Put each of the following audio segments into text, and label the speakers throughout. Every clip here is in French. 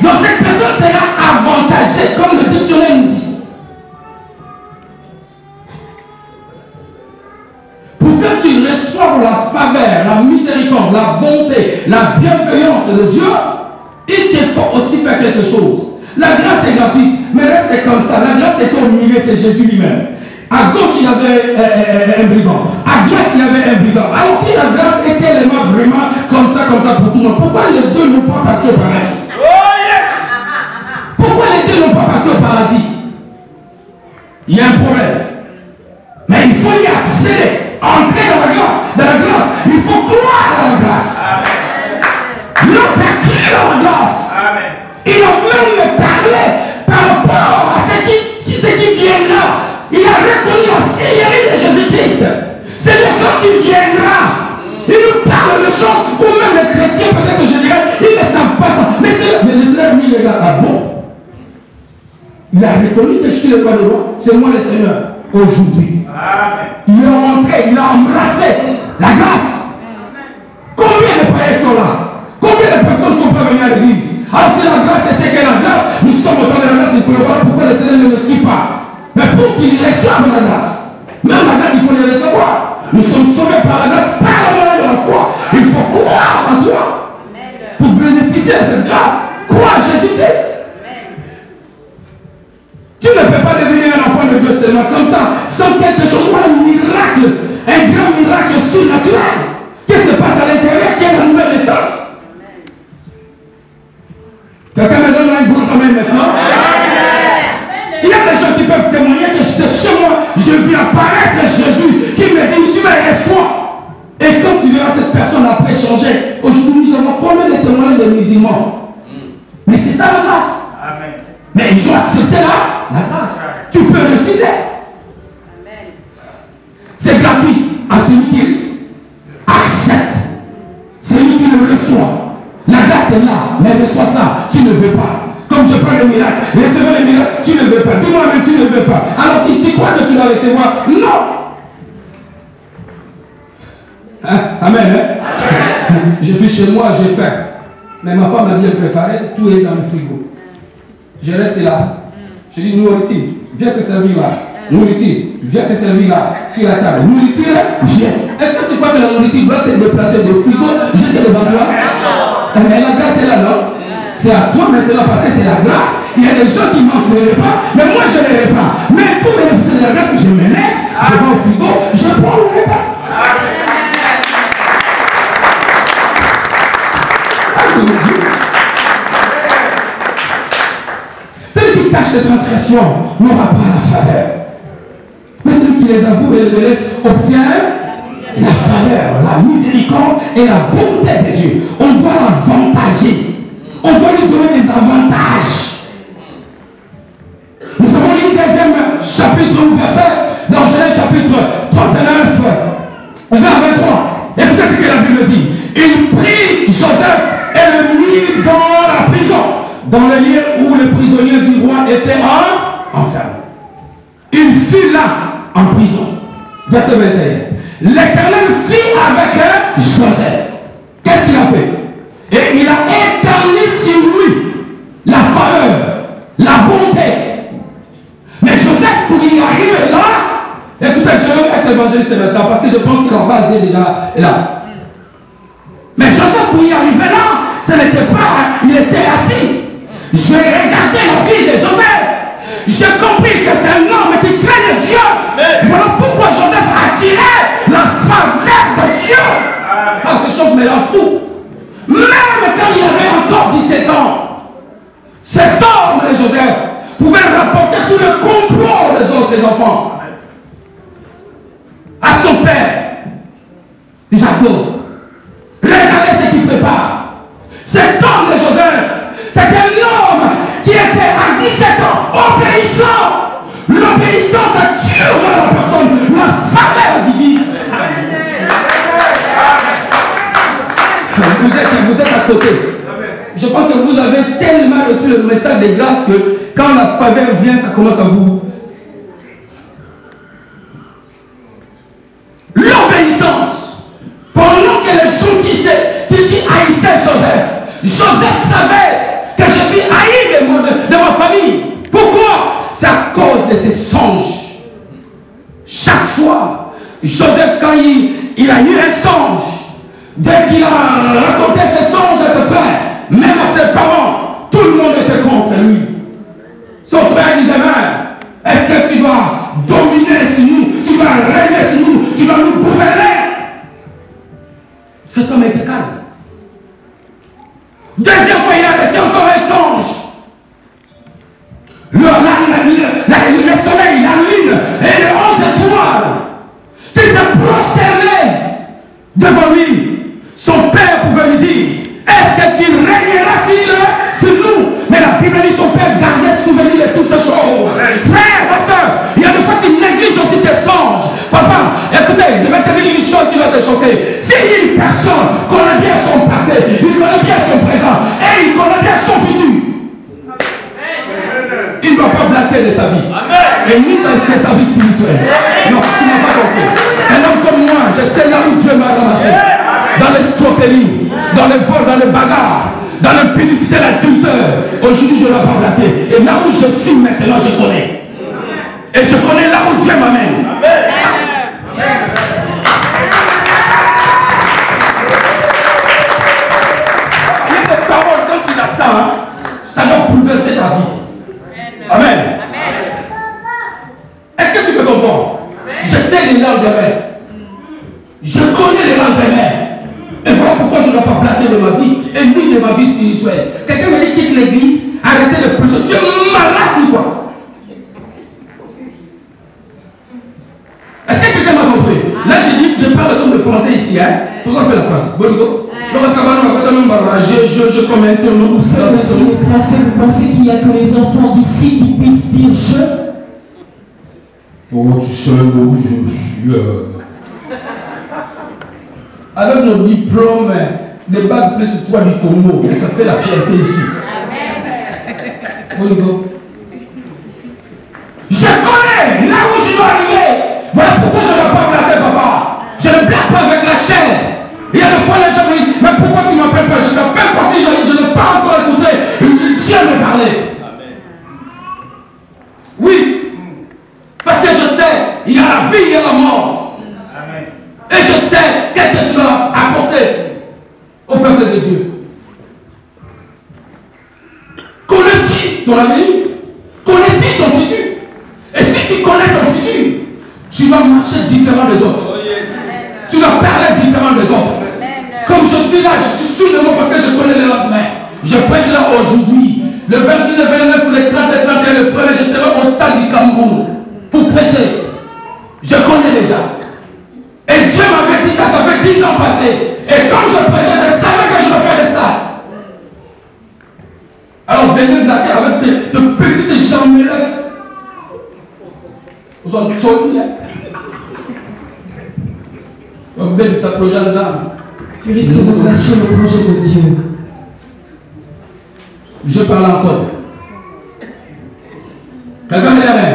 Speaker 1: Donc cette personne sera avantagée, comme le dictionnaire nous dit. Pour que tu reçoives la faveur, la miséricorde, la bonté, la bienveillance de Dieu, il te faut aussi faire quelque chose. La grâce est gratuite, mais reste comme ça. La grâce est au milieu, c'est Jésus lui-même. À gauche, il y avait un brigand. À droite, il y avait un brigand. Alors si la grâce était vraiment comme ça pour tout le monde, pourquoi les deux n'ont pas parti au paradis? Pourquoi les deux n'ont pas parti au paradis? Il y a un problème. Mais il faut y accéder. Entrer dans la grâce. Il faut croire dans la grâce. L'autre a cru dans la grâce. Il a même parlé par rapport à ce qui viendra. Il a reconnu la Seigneurie de Jésus-Christ. Seigneur, quand tu viendras, il nous parle de choses où même les chrétiens, peut-être je dirais, ils ne savent pas ça. Mais le Seigneur dit, les gars, ah bon? Il a reconnu que je suis le roi de roi. C'est moi le Seigneur. Aujourd'hui. Il est rentré, il a embrassé la grâce. Combien de païens sont là? Combien de personnes ne sont pas venues à l'église? Alors si la grâce était que la grâce, nous sommes autant de la grâce, il faut le voir pourquoi le Seigneur ne le tue pas. Mais pour qu'ils reçoivent la grâce, même la grâce, il faut les recevoir. Nous sommes sauvés par la grâce, par le moyen de la foi. Il faut croire en toi pour bénéficier de cette grâce. Croire en Jésus-Christ. Tu ne peux pas devenir un enfant de Dieu seulement comme ça, sans quelque chose, un miracle, un grand miracle surnaturel. Qu'est-ce qui se passe à l'intérieur? Quelle est la nouvelle naissance? Quelqu'un me donne un gros amen maintenant? Il y a des gens qui peuvent témoigner que j'étais chez moi, je vis apparaître Jésus qui me dit, tu me reçois. Et quand tu verras cette personne après changer, aujourd'hui nous avons combien de témoignages de musulmans? Mais c'est ça la grâce. Mais ils ont accepté la grâce. Tu peux refuser. C'est gratuit à celui qui accepte. C'est lui qui le reçoit. La grâce est là, mais reçois ça, tu ne veux pas. Comme je parle de miracle, recevoir le miracle, tu ne veux pas. Dis-moi, mais tu ne veux pas. Alors tu crois que tu vas recevoir? Non. Hein? Amen. Hein? Je suis chez moi, j'ai faim. Mais ma femme a bien préparé, tout est dans le frigo. Je reste là. Je dis, nourriture, viens te servir là. Nourriture, viens te servir là, sur la table. Nourriture, viens. Est-ce que tu crois que la nourriture doit se déplacer de frigo jusqu'à devant toi? Mais la grâce est là, non? C'est à toi maintenant parce que c'est la grâce. Il y a des gens qui manquent de repas, mais moi je les repas. Mais pour bénéficier de la grâce, je me lève, je vais au frigo, je prends le repas. Celui qui cache ses transgressions n'aura pas la faveur. Mais celui qui les avoue et les laisse obtient la faveur, la miséricorde et la bonté de Dieu. On doit l'avantager. On doit lui donner des avantages. Nous avons lu le deuxième chapitre ou verset dans Genèse chapitre 39, vers 23. Écoutez ce que la Bible dit. Il prit Joseph et le mit dans la prison, dans le lieu où le prisonnier du roi était enfermé. Il fut là en prison. Verset 21. L'Éternel fit avec Joseph. Qu'est-ce qu'il a fait? Et il a éterni sur lui la faveur, la bonté. Mais Joseph, pour y arriver là, écoutez, je vais être évangéliste maintenant parce que je pense que la base est déjà là. Mais Joseph, pour y arriver là, ce n'était pas, il était assis. J'ai regardé la vie de Joseph. J'ai compris que c'est un homme qui craint Dieu. Voilà pourquoi Joseph a attiré la faveur de Dieu. Ah, ces choses me rendent fou. Même quand il avait encore 17 ans, cet homme de Joseph pouvait rapporter tout le complot des autres enfants à son père, Jacob. Regardez ce qu'il prépare. Cet homme de Joseph, c'était un homme qui était à 17 ans obéissant. L'obéissance a tué la personne, la faveur divine. Vous êtes à côté. Je pense que vous avez tellement reçu le message de grâce que quand la faveur vient, ça commence à vous. L'obéissance. Pendant que les gens qui haïssaient Joseph savait que que je suis haï de ma famille. Pourquoi? C'est à cause de ces songes. Chaque fois, Joseph, quand il a eu un songe, dès qu'il a raconté ses songes à ses frères, même à ses parents, tout le monde était contre lui. Son frère disait, mais est-ce que tu vas dominer sur nous, tu vas régner sur nous, tu vas nous gouverner? Cet homme était calme. Deuxième fois, il a laissé encore un songe. Le soleil, la lune et les 11 étoiles qui se prosternaient devant lui. Son père pouvait lui dire, est-ce que tu régneras sur nous? Mais la Bible dit, son père gardait souvenir de toutes ces choses. Frère, ma soeur, il y a des fois tu négliges aussi tes songes. Papa, écoutez, je vais te dire une chose qui va te choquer. Si une personne connaît bien son passé, il connaît bien son présent et il connaît bien son futur, il ne va pas blatter de sa vie. Et ni de sa vie spirituelle. Non, tu n'as pas compris. Un homme comme moi, je sais là où Dieu m'a ramassé. Dans l'escroquerie, dans les vols, dans les bagarres, dans le publicité, l'adultère. Aujourd'hui, je ne vais pas blatter. Et là où je suis maintenant, je connais. Et je connais là où Dieu m'amène. Il y a des paroles quand tu l'attends, ça doit bouleverser ta vie. Amen. Est-ce que tu peux comprendre? Je sais les lendemains. Je connais les lendemains. Et voilà pourquoi je ne dois pas blatter de ma vie et ni de ma vie spirituelle. Quelqu'un me dit quitte l'église, arrêtez de prêcher. Tu es malade ou quoi? Est-ce que quelqu'un m'a compris? Là, je parle comme le français ici. Tout ça fait la France. Bon, je commente ton nom.
Speaker 2: Si les Français, vous pensez qu'il n'y a que les enfants d'ici qui puissent dire je?
Speaker 1: Oh, tu sais, moi, je suis. Avec nos diplômes, les bacs plus 3 du Congo, et ça fait la fierté ici. Bon, je connais là où je dois arriver. Voilà pourquoi je ne dois pas blaguer, papa. Je ne blague pas avec la chaîne. Il y a des fois les gens me disent, mais pourquoi tu ne m'appelles pas? Je ne t'appelle pas si je n'ai pas encore écouté. Dieu me parlait. Oui. Parce que je sais, il y a la vie et la mort. Amen. Et je sais qu'est-ce que tu vas apporter au peuple de Dieu. Connais-tu ton avenir? Connais-tu ton futur? Et si tu connais ton futur, tu vas marcher différent des autres. Tu vas parler différent des autres. Comme je suis là, je suis sûr de moi parce que je connais les lendemains. Je prêche là aujourd'hui. Le 28, le 29, le 30, le 31, le 1er, je serai au stade du Cameroun pour prêcher. Je connais déjà. Et Dieu m'avait dit ça, ça fait 10 ans passés. Et comme je prêchais, je savais que je me faisais ça. Alors venez Dakar avec de petites jambelettes. Vous êtes tombés, donc même ça projet les âmes.
Speaker 2: Tu risques de lâcher le projet de Dieu.
Speaker 1: Je parle encore. Quelqu'un me dit amen.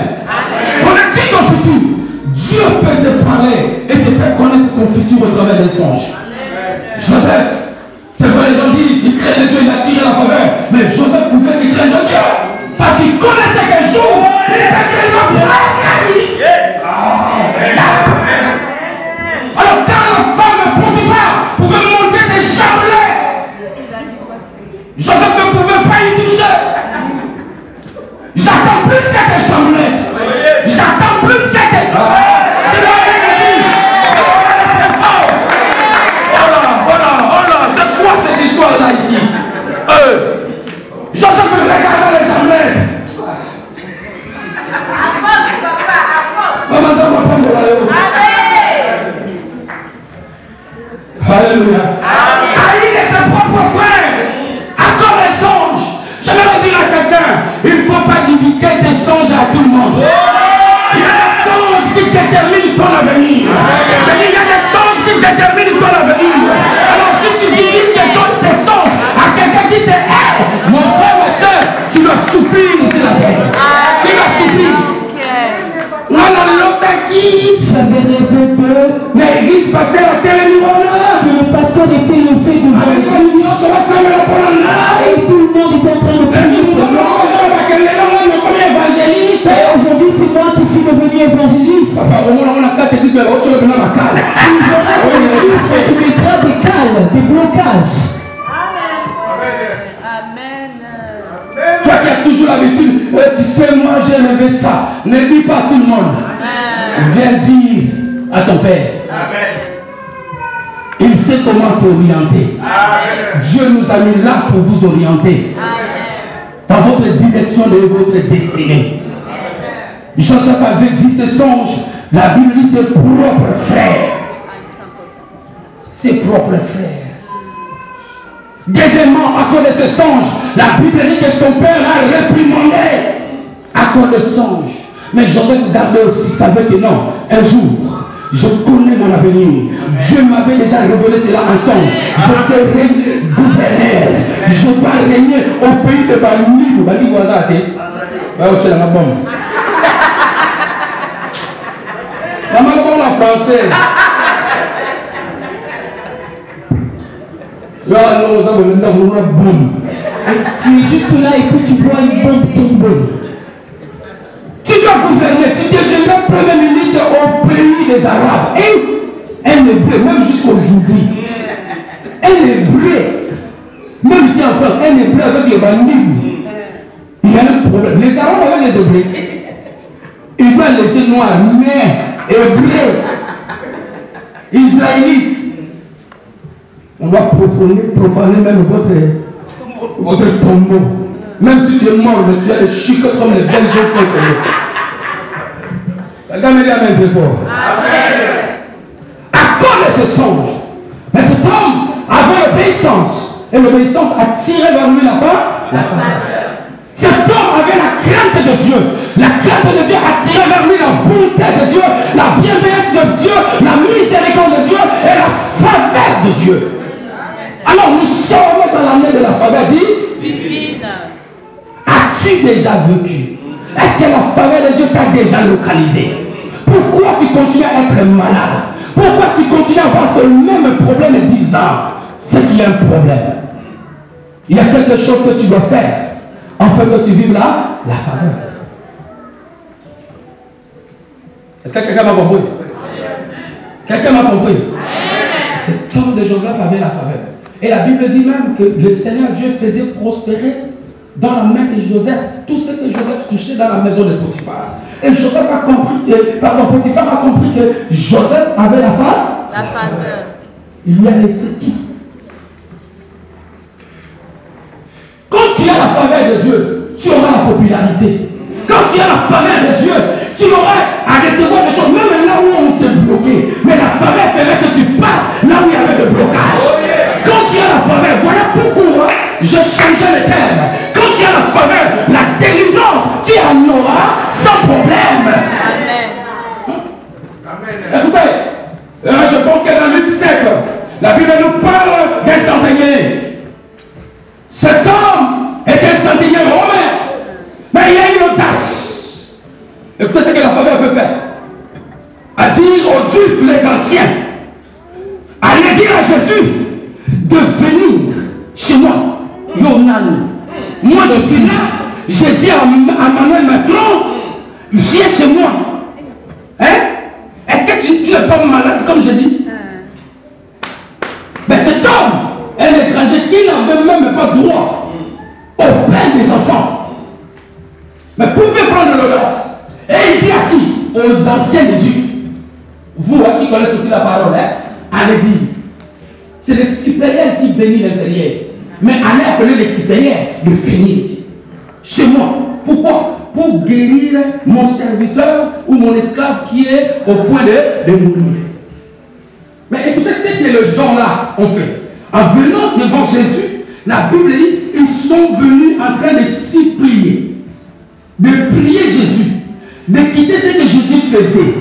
Speaker 1: Connais-tu ton futur? Dieu peut te parler et te faire connaître ton futur au travers des songes. Joseph, c'est vrai, les gens disent, il craint de Dieu, il a tiré la faveur. Mais Joseph pouvait qu'il craigne de Dieu. Parce qu'il connaissait qu'un jour, il était créé pour la vie. Alors quand la femme de Potiphar pouvait monter ses jambelettes, Joseph ne pouvait pas y toucher. J'attends plus que tes jambelettes. J'attends plus que tes... C'est quoi cette histoire-là ici? Joseph regardait les jambelettes. Alléluia. Haïr de ses propres frères. Encore les songes. Je vais le dire à quelqu'un. Il ne faut pas divulguer des songes à tout le monde. Il y a des songes qui déterminent ton avenir. Je dis, il y a des songes qui déterminent ton avenir. Alors si tu divulgues tes songes à quelqu'un qui te hait, mon frère, ma soeur, tu vas souffrir de la terre. Tu vas souffrir.
Speaker 2: J'avais rêvé de
Speaker 1: l'église pasteur à tel niveau là.
Speaker 2: Que le pasteur était le fait de voir. Et tout le monde était en train de des blocages.
Speaker 1: Toi qui as toujours l'habitude, tu sais, moi j'ai levé ça. Ne dis pas à tout le monde. Viens dire à ton Père. Il sait comment t'orienter. Dieu nous a mis là pour vous orienter. Dans votre direction de votre destinée. Joseph avait dit ce songe. La Bible dit ses propres frères. Ses propres frères. Deuxièmement, à cause de ce songe, la Bible dit que son père l'a réprimandé à cause de songe. Mais Joseph gardait aussi, savait que non, un jour, je connais mon avenir. Dieu m'avait déjà révélé cela en songe. Je serai gouverneur. Je dois régner au pays de Bani. Bani Wazate. C'est la bombe. Maman, comment en français?
Speaker 2: Tu es juste là et puis tu vois une bombe tomber.
Speaker 1: Tu dois gouverner, tu deviendras premier ministre au pays des Arabes. Et un hébreu, même jusqu'aujourd'hui, un hébreu, même ici en France, un hébreu avec les bandits, il y a un problème. Les Arabes avec les hébreux, ils veulent laisser noirs, mais hébreux, israélites. On doit profaner même votre tombeau. Même si tu es mort, mais tu as les chicots comme les Belges font comme eux. Regarde les mains très fort. À cause de ce songe, mais cet homme avait obéissance. Et l'obéissance a tiré vers lui la faveur. Cet homme avait la crainte de Dieu. La crainte de Dieu a tiré vers lui la bonté de Dieu, la bienveillance de Dieu, la miséricorde de Dieu et la faveur de Dieu. Alors nous sommes dans l'année de la faveur divine. As-tu déjà vécu? Est-ce que la faveur de Dieu t'a déjà localisé? Pourquoi tu continues à être malade? Pourquoi tu continues à avoir ce même problème de 10 ans? C'est qu'il y a un problème. Il y a quelque chose que tu dois faire afin que tu vives la faveur. Est-ce que quelqu'un m'a compris? Quelqu'un m'a compris? Cet homme de Joseph avait la faveur. Et la Bible dit même que le Seigneur Dieu faisait prospérer dans la main de Joseph tout ce que Joseph touchait dans la maison de Potiphar. Et Joseph a compris, Potiphar a compris que Joseph avait la faveur. Il lui a laissé tout. Quand tu as la faveur de Dieu, tu auras la popularité. Quand tu as la faveur de Dieu, tu auras à recevoir des choses, même là où on t'a bloqué. Mais la faveur ferait que tu passes là où il y avait des blocages. Quand tu as la faveur, voilà pourquoi je changeais le terme. Quand tu as la faveur, la délivrance, tu en auras sans problème. Amen. Écoutez, je pense que dans le siècle, la Bible nous parle d'un centenier. Cet homme est un centenier romain, mais il a une audace. Écoutez ce que la faveur peut faire. À dire aux Juifs, les anciens, allez dire à Jésus de venir chez moi. Yonan. Moi je suis là. J'ai dit à Emmanuel Macron, viens chez moi. Hein? Est-ce que tu n'es pas malade comme je dis? Mais cet homme, un étranger qui n'avait même pas droit au plein des enfants, mais pouvait prendre l'audace. Et il dit à qui? Aux anciens des Juifs. Vous qui connaissez aussi la parole, hein? Allez dire. C'est les supérieurs qui bénissent l'inférieur. Mais allez appeler les supérieurs de finir ici. Chez moi. Pourquoi? Pour guérir mon serviteur ou mon esclave qui est au point de mourir. Mais écoutez ce que les gens-là ont fait. En venant devant Jésus, la Bible dit, ils sont venus en train de s'y plier. De prier Jésus. De quitter ce que Jésus faisait.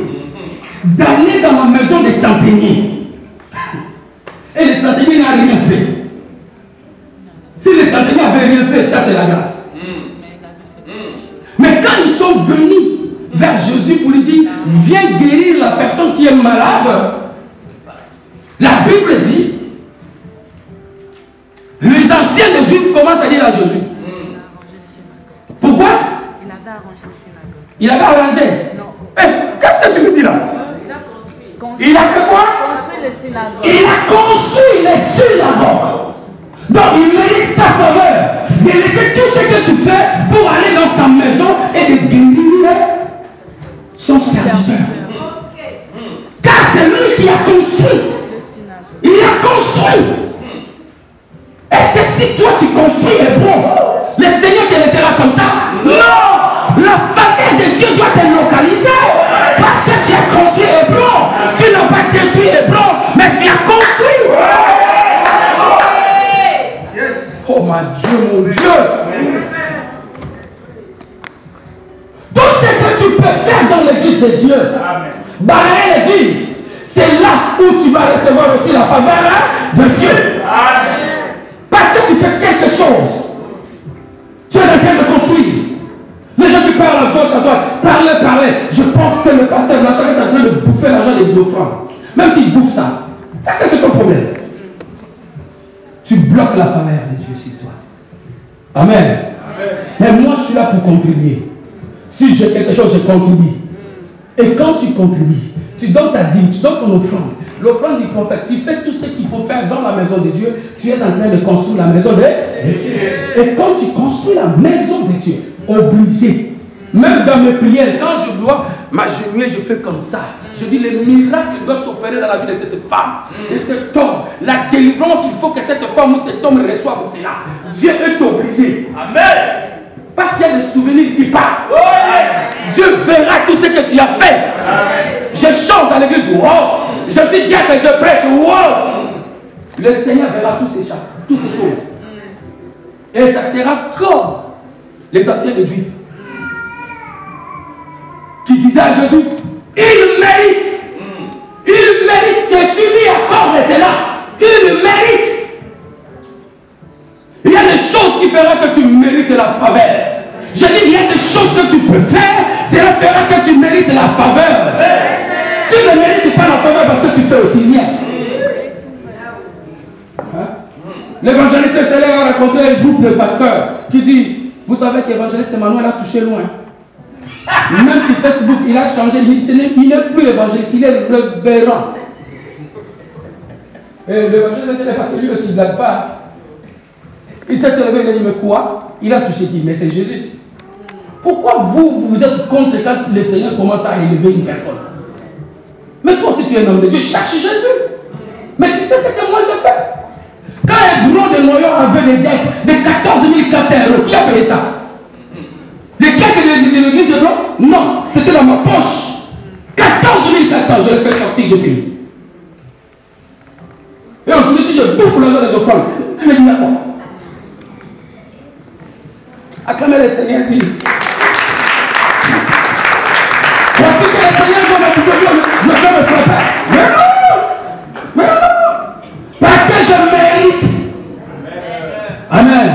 Speaker 1: D'aller dans la maison des centeniers. Et les centeniers n'ont rien fait. Si les centeniers n'avaient rien fait, ça c'est la grâce. Mais quand ils sont venus vers Jésus pour lui dire, viens guérir la personne qui est malade, la Bible dit, les anciens des Juifs commencent à dire à Jésus. Pourquoi?
Speaker 3: Il avait arrangé le synagogue.
Speaker 1: Il avait arrangé?
Speaker 3: Non.
Speaker 1: Qu'est-ce que tu me dis là? Il a fait quoi?
Speaker 3: Construire les synagogues.
Speaker 1: Il a construit les synagogues. Donc il mérite ta faveur. De laisser tout ce que tu fais pour aller dans sa maison et de guérir son serviteur. Car c'est lui qui a construit. Il a construit. Est-ce que si toi tu construis est bon, le Seigneur te laissera comme ça? Non! La faveur de Dieu doit te localiser. Parce que tu as construit Hébron. Tu n'as pas détruit Hébron, mais tu as construit. Oh mon Dieu, tout ce que tu peux faire dans l'église de Dieu, balayer l'église, c'est là où tu vas recevoir aussi la faveur de Dieu. Parce que tu fais quelque chose. Tu es en train de construire. Les gens qui parlent à gauche, à droite, parlez. Je pense que le pasteur Blanchard est en train de bouffer l'argent des offrandes. Même s'il bouffe ça, est-ce que c'est ton problème? Tu bloques la faveur de Dieu sur toi. Amen. Mais moi, je suis là pour contribuer. Si j'ai quelque chose, je contribue. Et quand tu contribues, tu donnes ta dîme, tu donnes ton offrande. L'offrande du prophète, tu fais tout ce qu'il faut faire dans la maison de Dieu, tu es en train de construire la maison de Dieu. Et quand tu construis la maison de Dieu, obligé, même dans mes prières, quand je dois m'agenouiller, je fais comme ça. Je dis, les miracles doivent s'opérer dans la vie de cette femme. Et cet homme, la délivrance, il faut que cette femme ou cet homme reçoive cela. Dieu est obligé. Amen. Parce qu'il y a des souvenirs qui partent. Oh, yes. Dieu verra tout ce que tu as fait. Amen. Je chante à l'église. Wow. Je suis diacre et je prêche. Wow. Le Seigneur verra toutes ces choses. Et ça sera comme les anciens de Juifs qui disaient à Jésus, il mérite que tu lui accordes cela. Il mérite. Il y a des choses qui feront que tu mérites la faveur. Je dis, il y a des choses que tu peux faire, cela fera que tu mérites la faveur. Tu ne mérites pas la faveur parce que tu fais aussi bien. Hein? L'évangéliste Célèbre a rencontré un groupe de pasteurs qui dit, vous savez qu'évangéliste Emmanuel a touché loin. Même si Facebook, il a changé, il n'est plus évangéliste, il est révérend. Et l'évangéliste Célèbre, parce que lui aussi, il ne blague pas. Il s'est élevé, il a dit, mais quoi? Il a touché qui? Mais c'est Jésus. Pourquoi vous êtes contre quand le Seigneur commence à élever une personne? Mais toi, si tu es un homme de Dieu, cherche Jésus. Mais tu sais ce que moi j'ai fait? Quand un gros de Noyon avait des dettes de 14 400 €, qui a payé ça? Les dettes de l'église de Blanc? Non, c'était dans ma poche. 14 400, je l'ai fait sortir, j'ai payé. Et aujourd'hui, si je bouffe l'argent des offrandes, tu me dis d'accord? Acclamez le Seigneur, dit. Vois-tu que le Seigneur ne peut me frapper? Mais non! Parce que je mérite. Amen.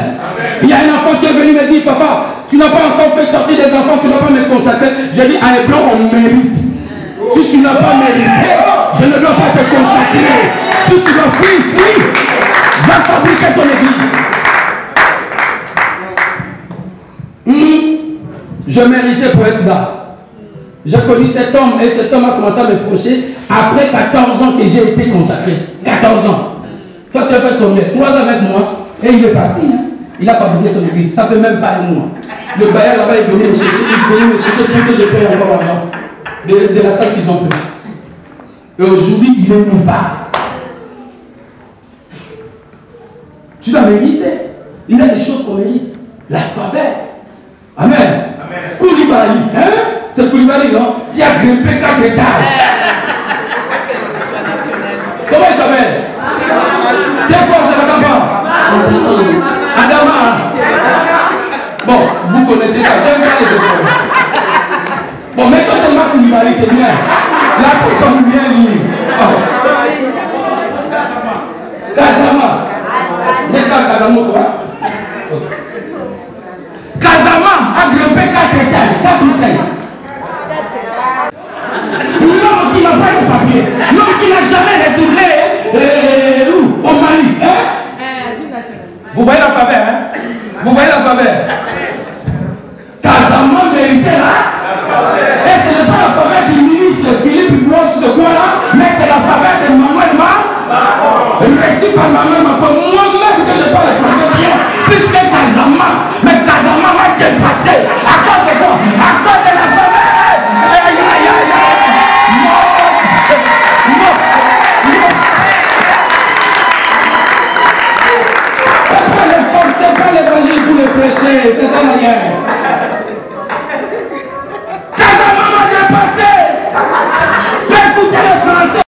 Speaker 1: Il y a un enfant qui est venu me dire, papa, tu n'as pas encore fait sortir des enfants, tu n'as pas me consacrer. J'ai dit, à Hébron, on mérite. Si tu n'as pas mérité, je ne dois pas te consacrer. Si tu dois fuir, va fabriquer ton église. Je méritais pour être là. J'ai connu cet homme et cet homme a commencé à me reprocher après 14 ans que j'ai été consacré. 14 ans. Toi tu as fait combien? 3 ans avec moi et il est parti. Hein? Il a fabriqué son église. Ça fait même pas un mois. Le bailleur là-bas est venu me chercher, pour que je paye encore l'argent de la salle qu'ils ont pris. Et aujourd'hui il est nulle part. Tu l'as mérité. Il y a des choses qu'on mérite. La faveur. Amen. Koulibaly, hein? C'est Koulibaly, non? Qui a grimpé 4 étages. Comment il s'appelle? Très fort, je n'entends pas. Adama. Bon, vous connaissez ça, j'aime bien les écoles. Bon, maintenant seulement Koulibaly, c'est bien. Là, c'est sont bien liés. Kazama. N'est-ce pas Kazama, toi? Kazama a grimpé 4 étages, 4 ou 5. L'homme qui n'a pas de papier, l'homme qui n'a jamais retourné au Mali. Hein? Vous voyez la faveur, hein? Vous voyez la faveur? Kazama méritait là. Et ce n'est pas la faveur du ministre Philippe Blanc, ce coin-là, mais c'est la faveur de Manuel Mar. marché, c'est ça la guerre. Casamance a dépassé. Écoutez les Français.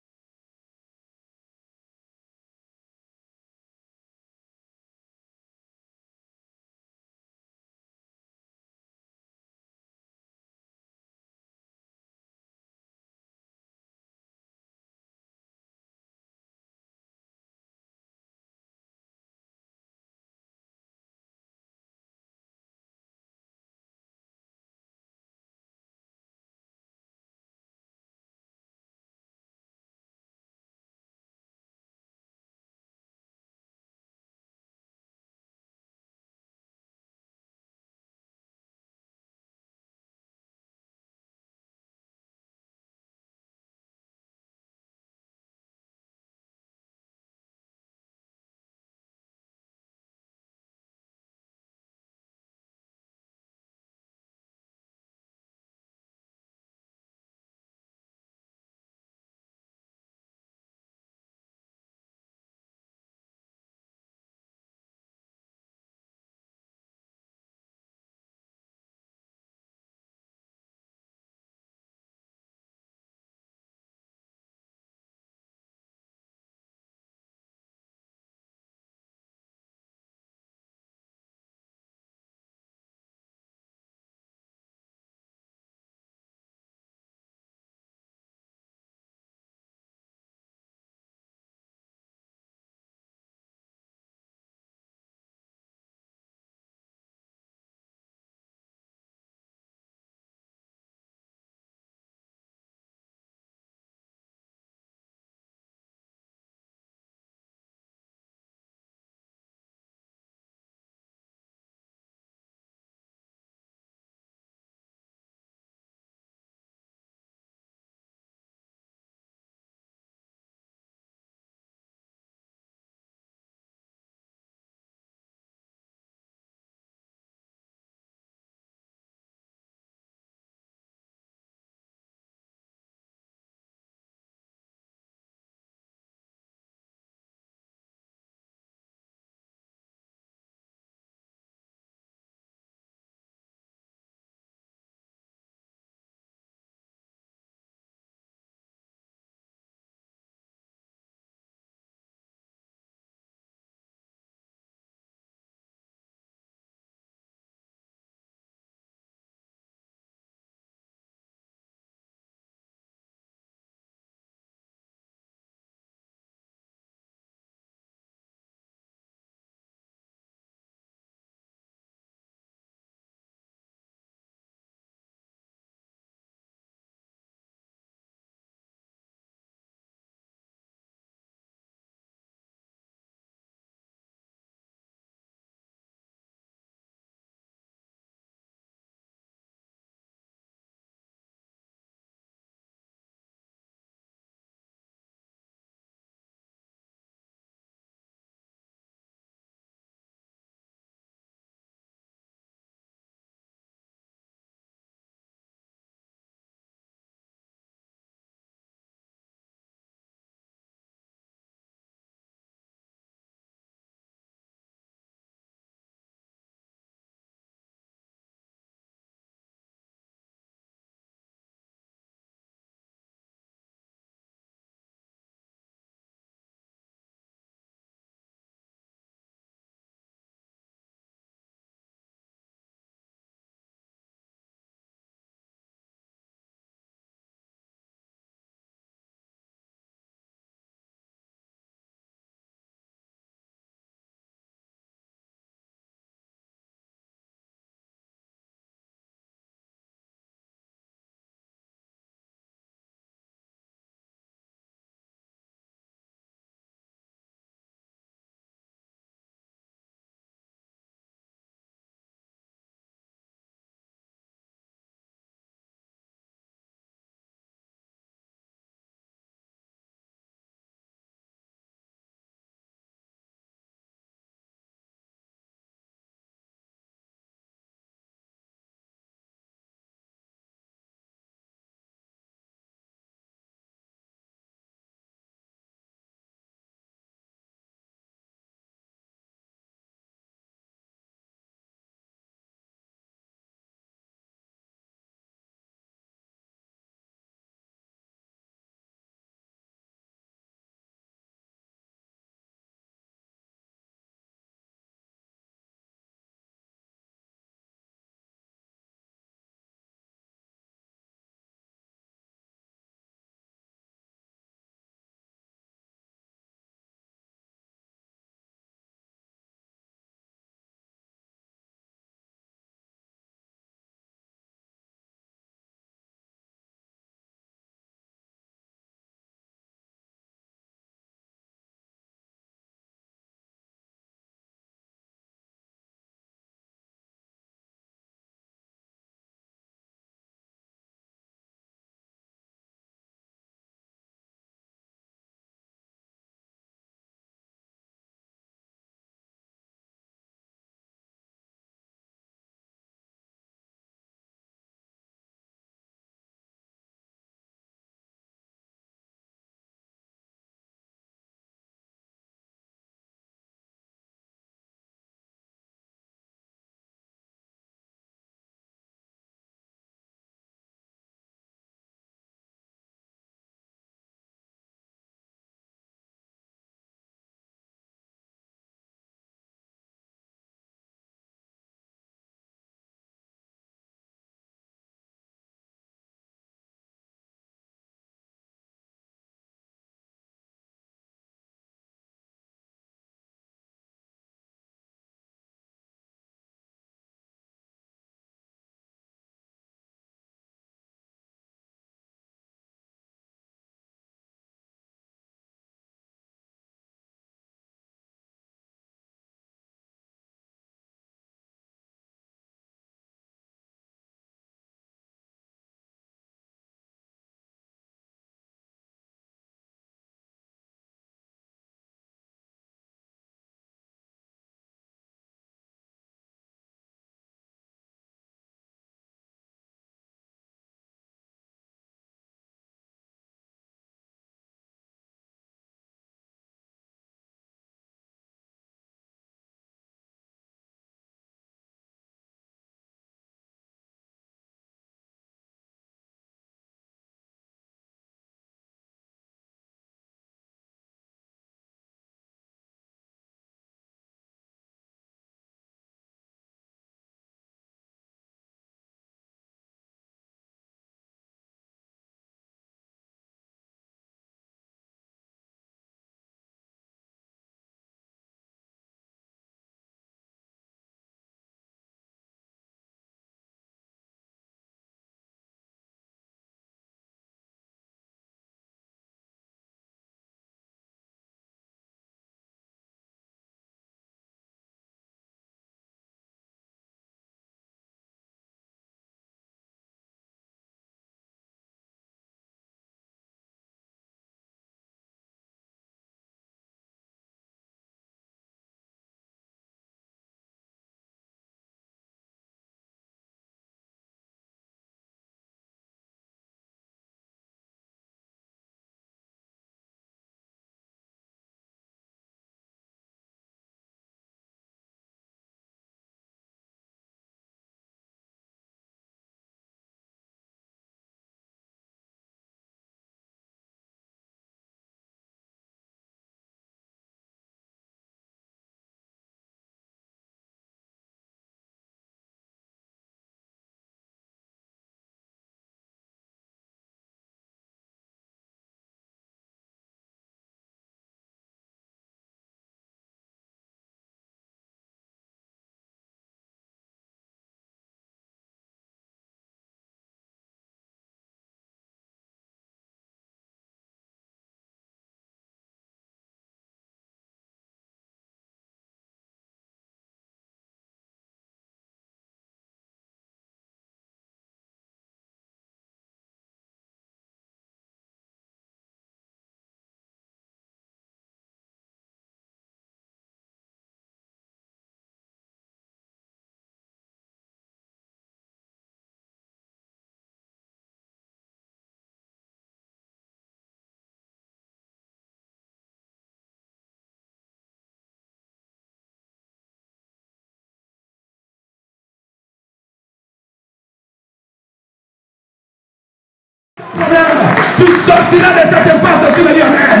Speaker 1: Tu sortiras de cette impasse, tu me dis amen.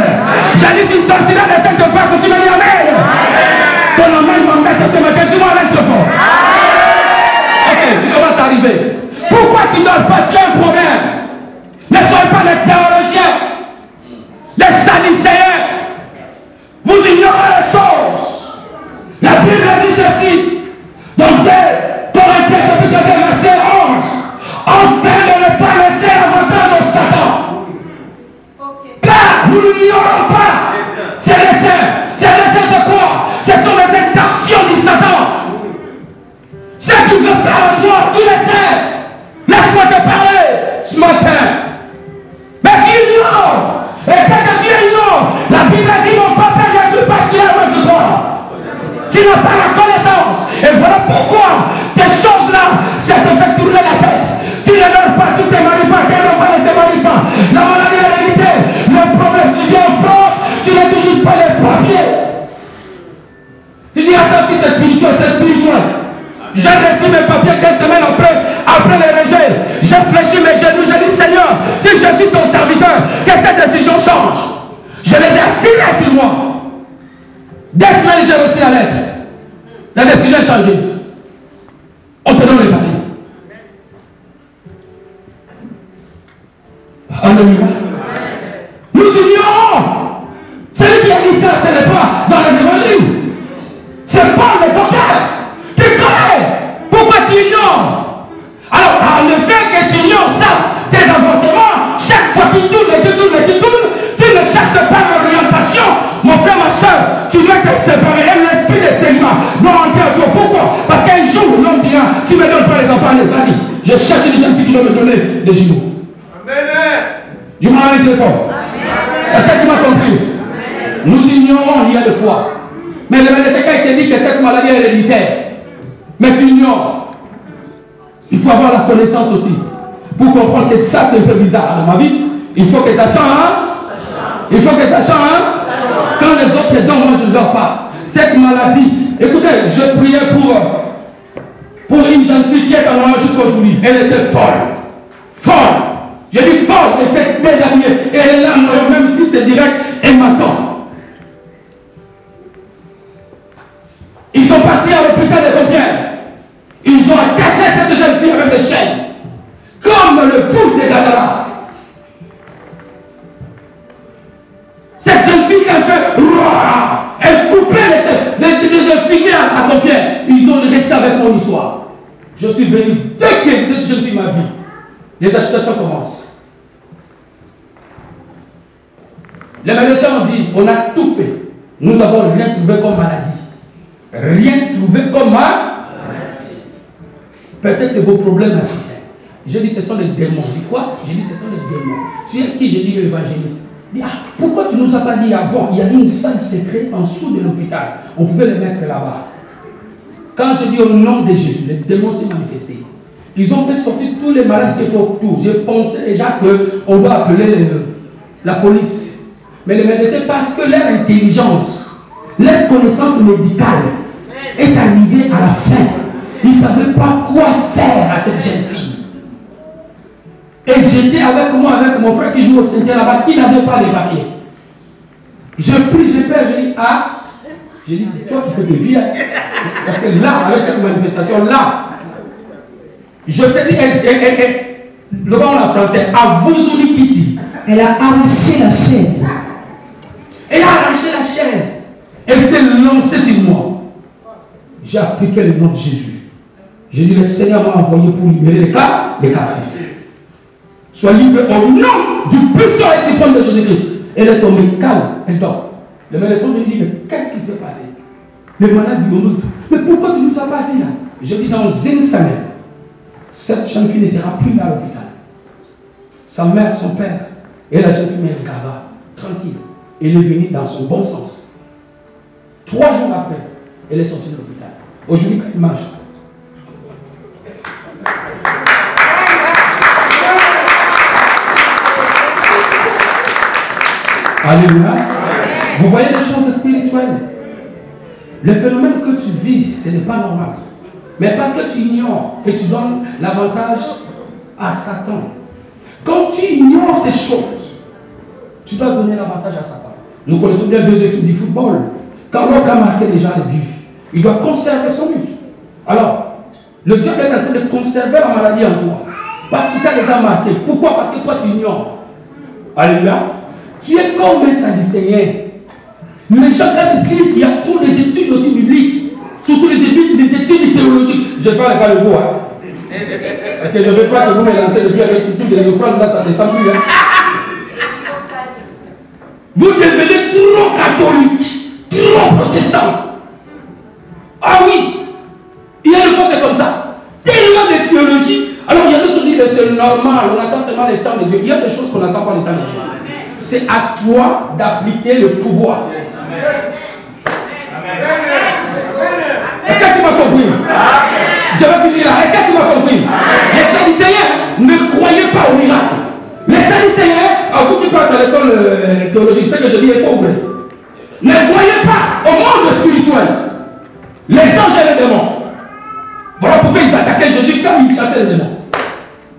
Speaker 1: J'ai dit tu sortiras de cette impasse, tu me dis amen. Ton amen m'embête ce matin, dis-moi avec le fort. Ok, tu commences à arriver. Pourquoi tu ne dors pas? Tu as un problème. Ne soyez pas des théologiens, des sadducéens. Vous ignorez les choses. La Bible dit ceci. Dans 2 Corinthiens chapitre 2 verset 11. Enfin de ne pas laisser avantage au Satan. Car nous n'ignorons pas. C'est les saints. C'est les saints c'est quoi? Ce sont les intentions du Satan. Ce qu'il veut faire en toi, tu le sais. Laisse-moi te parler ce matin. Mais tu ignores. Et quand tu ignores, la Bible dit mon papa vient tout parce qu'il est loin de toi. Tu n'as pas la connaissance. Et voilà pourquoi tes choses-là, ça te fait tourner la tête. Tu ne dors pas, tu ne te maries pas, tes enfants ne se marient pas. La maladie est héréditaire. Le problème, tu viens en France, tu n'as toujours pas les papiers. Tu dis, ah ça aussi c'est spirituel, c'est spirituel. J'ai reçu mes papiers 2 semaines après les rejets. J'ai fléchi mes genoux, j'ai dit, Seigneur, si je suis ton serviteur, que cette décision change. Je les ai attirés sur moi. 2 semaines, j'ai reçu la lettre. La décision a changé. On te donne les papiers. Alléluia. Nous ignorons. Celui qui a dit ça, ce n'est pas dans les évangiles. C'est Paul le docteur. Tu connais. Pourquoi tu ignores? Alors, en effet que tu ignores ça, tes avortements, chaque fois qu'ils tournent et tu tournes et tu tournes, tu ne cherches pas l'orientation. Mon frère, ma soeur, tu dois te séparer. L'esprit de séminaire doit entrer à toi. Pourquoi? Parce qu'un jour, l'homme dira, tu ne me donnes pas les enfants. Allez, vas-y. Je cherche des gens qui doivent me donner des jumeaux. Du moins avec le fort. Est-ce que tu m'as compris? Nous ignorons il y a de foi. Mais le médecin qui te dit que cette maladie est héréditaire. Mais tu ignores. Il faut avoir la connaissance aussi. Pour comprendre que ça c'est un peu bizarre dans ma vie. Il faut que ça change. Hein? Il faut que ça change. Hein? Quand les autres dorment, moi je ne dors pas. Cette maladie. Écoutez, je priais pour une jeune fille qui est en moi jusqu'aujourd'hui. Elle était folle. Folle. Je dis folle, elle s'est déshabillée. Et elle est là, même si c'est direct, elle m'attend. Ils sont partis à l'hôpital de Compiègne. Ils ont attaché cette jeune fille avec des chaînes. Comme le fou des Gadara. Cette jeune fille, elle fait roi. Elle coupait les chaînes. Les jeunes filles à Compiègne. Ils ont resté avec moi le soir. Je suis venu dès que cette jeune fille m'a vu. Les agitations commencent. Les médecins ont dit, on a tout fait. Nous n'avons rien trouvé comme maladie. Rien trouvé comme maladie. Peut-être c'est vos problèmes africains. J'ai dit, ce sont les démons. Je dis quoi? J'ai dit, ce sont les démons. Tu es qui? J'ai dit, l'évangéliste. Il dit, ah, pourquoi tu ne nous as pas dit avant? Il y avait une salle secrète en dessous de l'hôpital. On pouvait les mettre là-bas. Quand je dis au nom de Jésus, les démons s'est manifestés. Ils ont fait sortir tous les malades qui étaient autour. Je pensais déjà qu'on doit appeler la police. Mais les médecins, parce que leur intelligence, leur connaissance médicale est arrivée à la fin. Ils ne savaient pas quoi faire à cette jeune fille. Et j'étais avec moi, avec mon frère qui joue au Saint-Étienne là-bas, qui n'avait pas les papiers. Je prie, je prie, je dis, ah, j'ai dit, toi tu peux te vivre. Parce que là, avec cette manifestation, là, je te dis, le bon en français, à Vouzouli Kiti.
Speaker 2: Elle a arraché la chaise.
Speaker 1: Elle a arraché la chaise. Elle s'est lancée sur moi. J'ai appliqué le nom de Jésus. J'ai dit, le Seigneur m'a envoyé pour libérer les captifs. Sois libre au nom du puissant et suprême de Jésus-Christ. Elle est tombée calme, elle dort. Le médecin me dit, mais qu'est-ce qui s'est passé? Les malades disent, mais pourquoi tu nous as pas dit là? Je dis, dans une semaine, cette jeune fille ne sera plus là à l'hôpital. Sa mère, son père, et la jeune fille me regarda, tranquille. Elle est venue dans son bon sens. 3 jours après, elle est sortie de l'hôpital. Aujourd'hui, quelle image? Alléluia. Vous voyez les choses spirituelles. Le phénomène que tu vis, ce n'est pas normal. Mais parce que tu ignores, que tu donnes l'avantage à Satan. Quand tu ignores ces choses, tu dois donner l'avantage à Satan. Nous connaissons bien deux équipes du football. Quand l'autre a marqué déjà le but, il doit conserver son but. Alors, le diable est en train de conserver la maladie en toi. Parce qu'il t'a déjà marqué. Pourquoi? Parce que toi tu ignores. Alléluia. Tu es comme un Sadducéen. Les gens dans l'église, il y a trop des études aussi bibliques. Surtout les études théologiques. Je ne parle pas de vous. Hein. Parce que je ne veux pas que vous me lancez le pied avec surtout des offrandes, là ça ne descend plus. Hein. Vous devenez trop catholique, trop protestant. Ah oui, il y a le fond, c'est comme ça. Tellement de théologie. Alors il y a d'autres qui disent que c'est normal, on attend seulement les temps de Dieu. Il y a des choses qu'on n'attend pas les temps de Dieu. C'est à toi d'appliquer le pouvoir. Est-ce que tu m'as compris? Je vais finir là. Est-ce que tu m'as compris? Les Sadducéens ne croyaient pas au miracle. Les Sadducéens, à vous qui parlent de l'école théologique, c'est que je dis, il faut ouvrir. Ne croyez pas au monde spirituel. Les anges et les démons. Voilà pourquoi ils attaquaient Jésus quand ils chassaient les démons.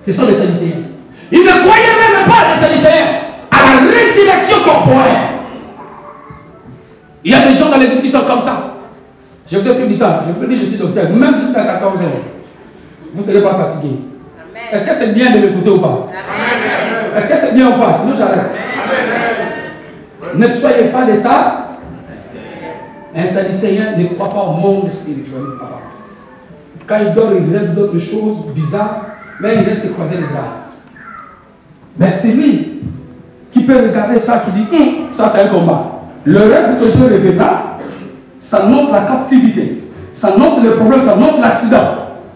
Speaker 1: Ce sont les Sadducéens. Ils ne croyaient même pas, les Sadducéens, à la résurrection corporelle. Il y a des gens dans l'église qui sont comme ça. Je vous ai pris du temps. Je vous ai dit, je suis docteur. Même jusqu'à 14 ans, vous ne serez pas fatigué. Est-ce que c'est bien de m'écouter ou pas? Est-ce que c'est bien ou pas? Sinon j'arrête. Ne soyez pas de ça. Un Sadducéen ne croit pas au monde spirituel. Quand il dort, il rêve d'autres choses bizarres, mais il reste croiser les bras. Mais c'est lui qui peut regarder ça, qui dit, ça c'est un combat. Le rêve que je rêve là, ça annonce la captivité, ça annonce le problème, ça annonce l'accident.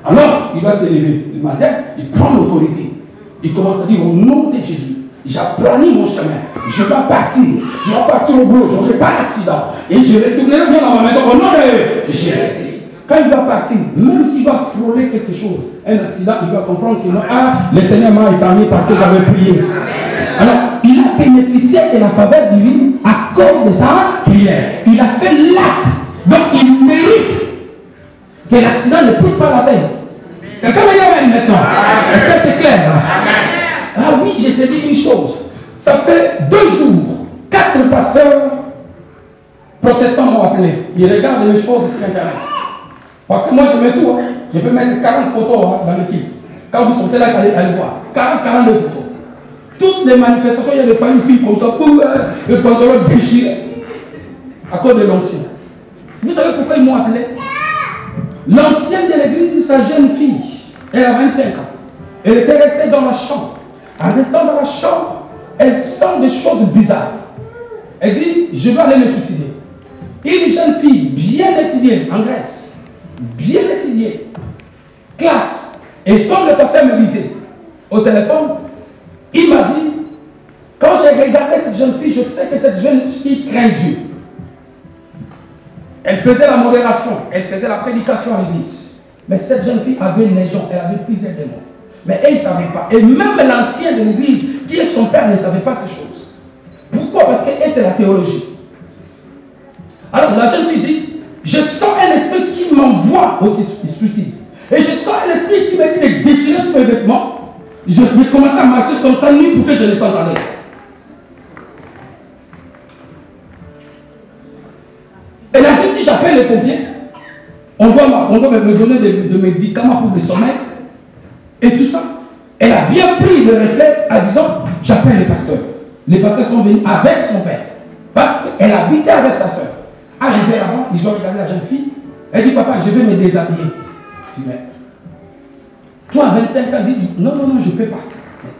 Speaker 1: Alors, il va se lever le matin, il prend l'autorité. Il commence à dire, au nom de Jésus, j'aplanis mon chemin, je vais partir au boulot, je n'aurai pas d'accident. Et je retournerai bien dans ma maison au nom de Jésus. Quand il va partir, même s'il va frôler quelque chose, un accident, il va comprendre que le Seigneur m'a épargné parce que j'avais prié. Alors, il a bénéficié de la faveur divine à cause de sa prière. Il a fait l'acte. Donc, il mérite que l'accident ne pousse pas la terre. Quelqu'un me dit maintenant. Est-ce que c'est clair? Ah oui, je te dis une chose. Ça fait 2 jours, 4 pasteurs protestants m'ont appelé. Ils regardent les choses sur Internet. Parce que moi, je mets tout. Hein. Je peux mettre 40 photos hein, dans le kit. Quand vous sortez là, allez voir. 42 photos. Toutes les manifestations, il y a des femmes, filles comme ça, le pantalon déchiré. À cause de l'ancien. Vous savez pourquoi ils m'ont appelé? L'ancienne de l'église, sa jeune fille, elle a 25 ans. Elle était restée dans la chambre. En restant dans la chambre, elle sent des choses bizarres. Elle dit, je vais aller me suicider. Une jeune fille bien étudiée en Grèce, bien étudiée, classe. Et comme le pasteur me disait au téléphone, il m'a dit, quand j'ai regardé cette jeune fille, je sais que cette jeune fille craint Dieu. Elle faisait la modération, elle faisait la prédication à l'église. Mais cette jeune fille avait une légion, elle avait plusieurs démons. Mais elle ne savait pas. Et même l'ancien de l'église, qui est son père, ne savait pas ces choses. Pourquoi? Parce que c'est la théologie. Alors la jeune fille dit, je sens un esprit qui m'envoie au suicide. Et je sens un esprit qui me dit de déchirer tous mes vêtements. Je vais commencer à marcher comme ça, nuit pour que je me sente à l'aise. Elle a dit, si j'appelle les pompiers, on doit me donner des médicaments pour le sommeil et tout ça. Elle a bien pris le réflexe en disant, j'appelle les pasteurs. Les pasteurs sont venus avec son père. Parce qu'elle habitait avec sa soeur. Arrivé là-bas, ils ont regardé la jeune fille. Elle dit, papa, je vais me déshabiller. Je dis, mais toi, à 25 ans, dis, non, je ne peux pas.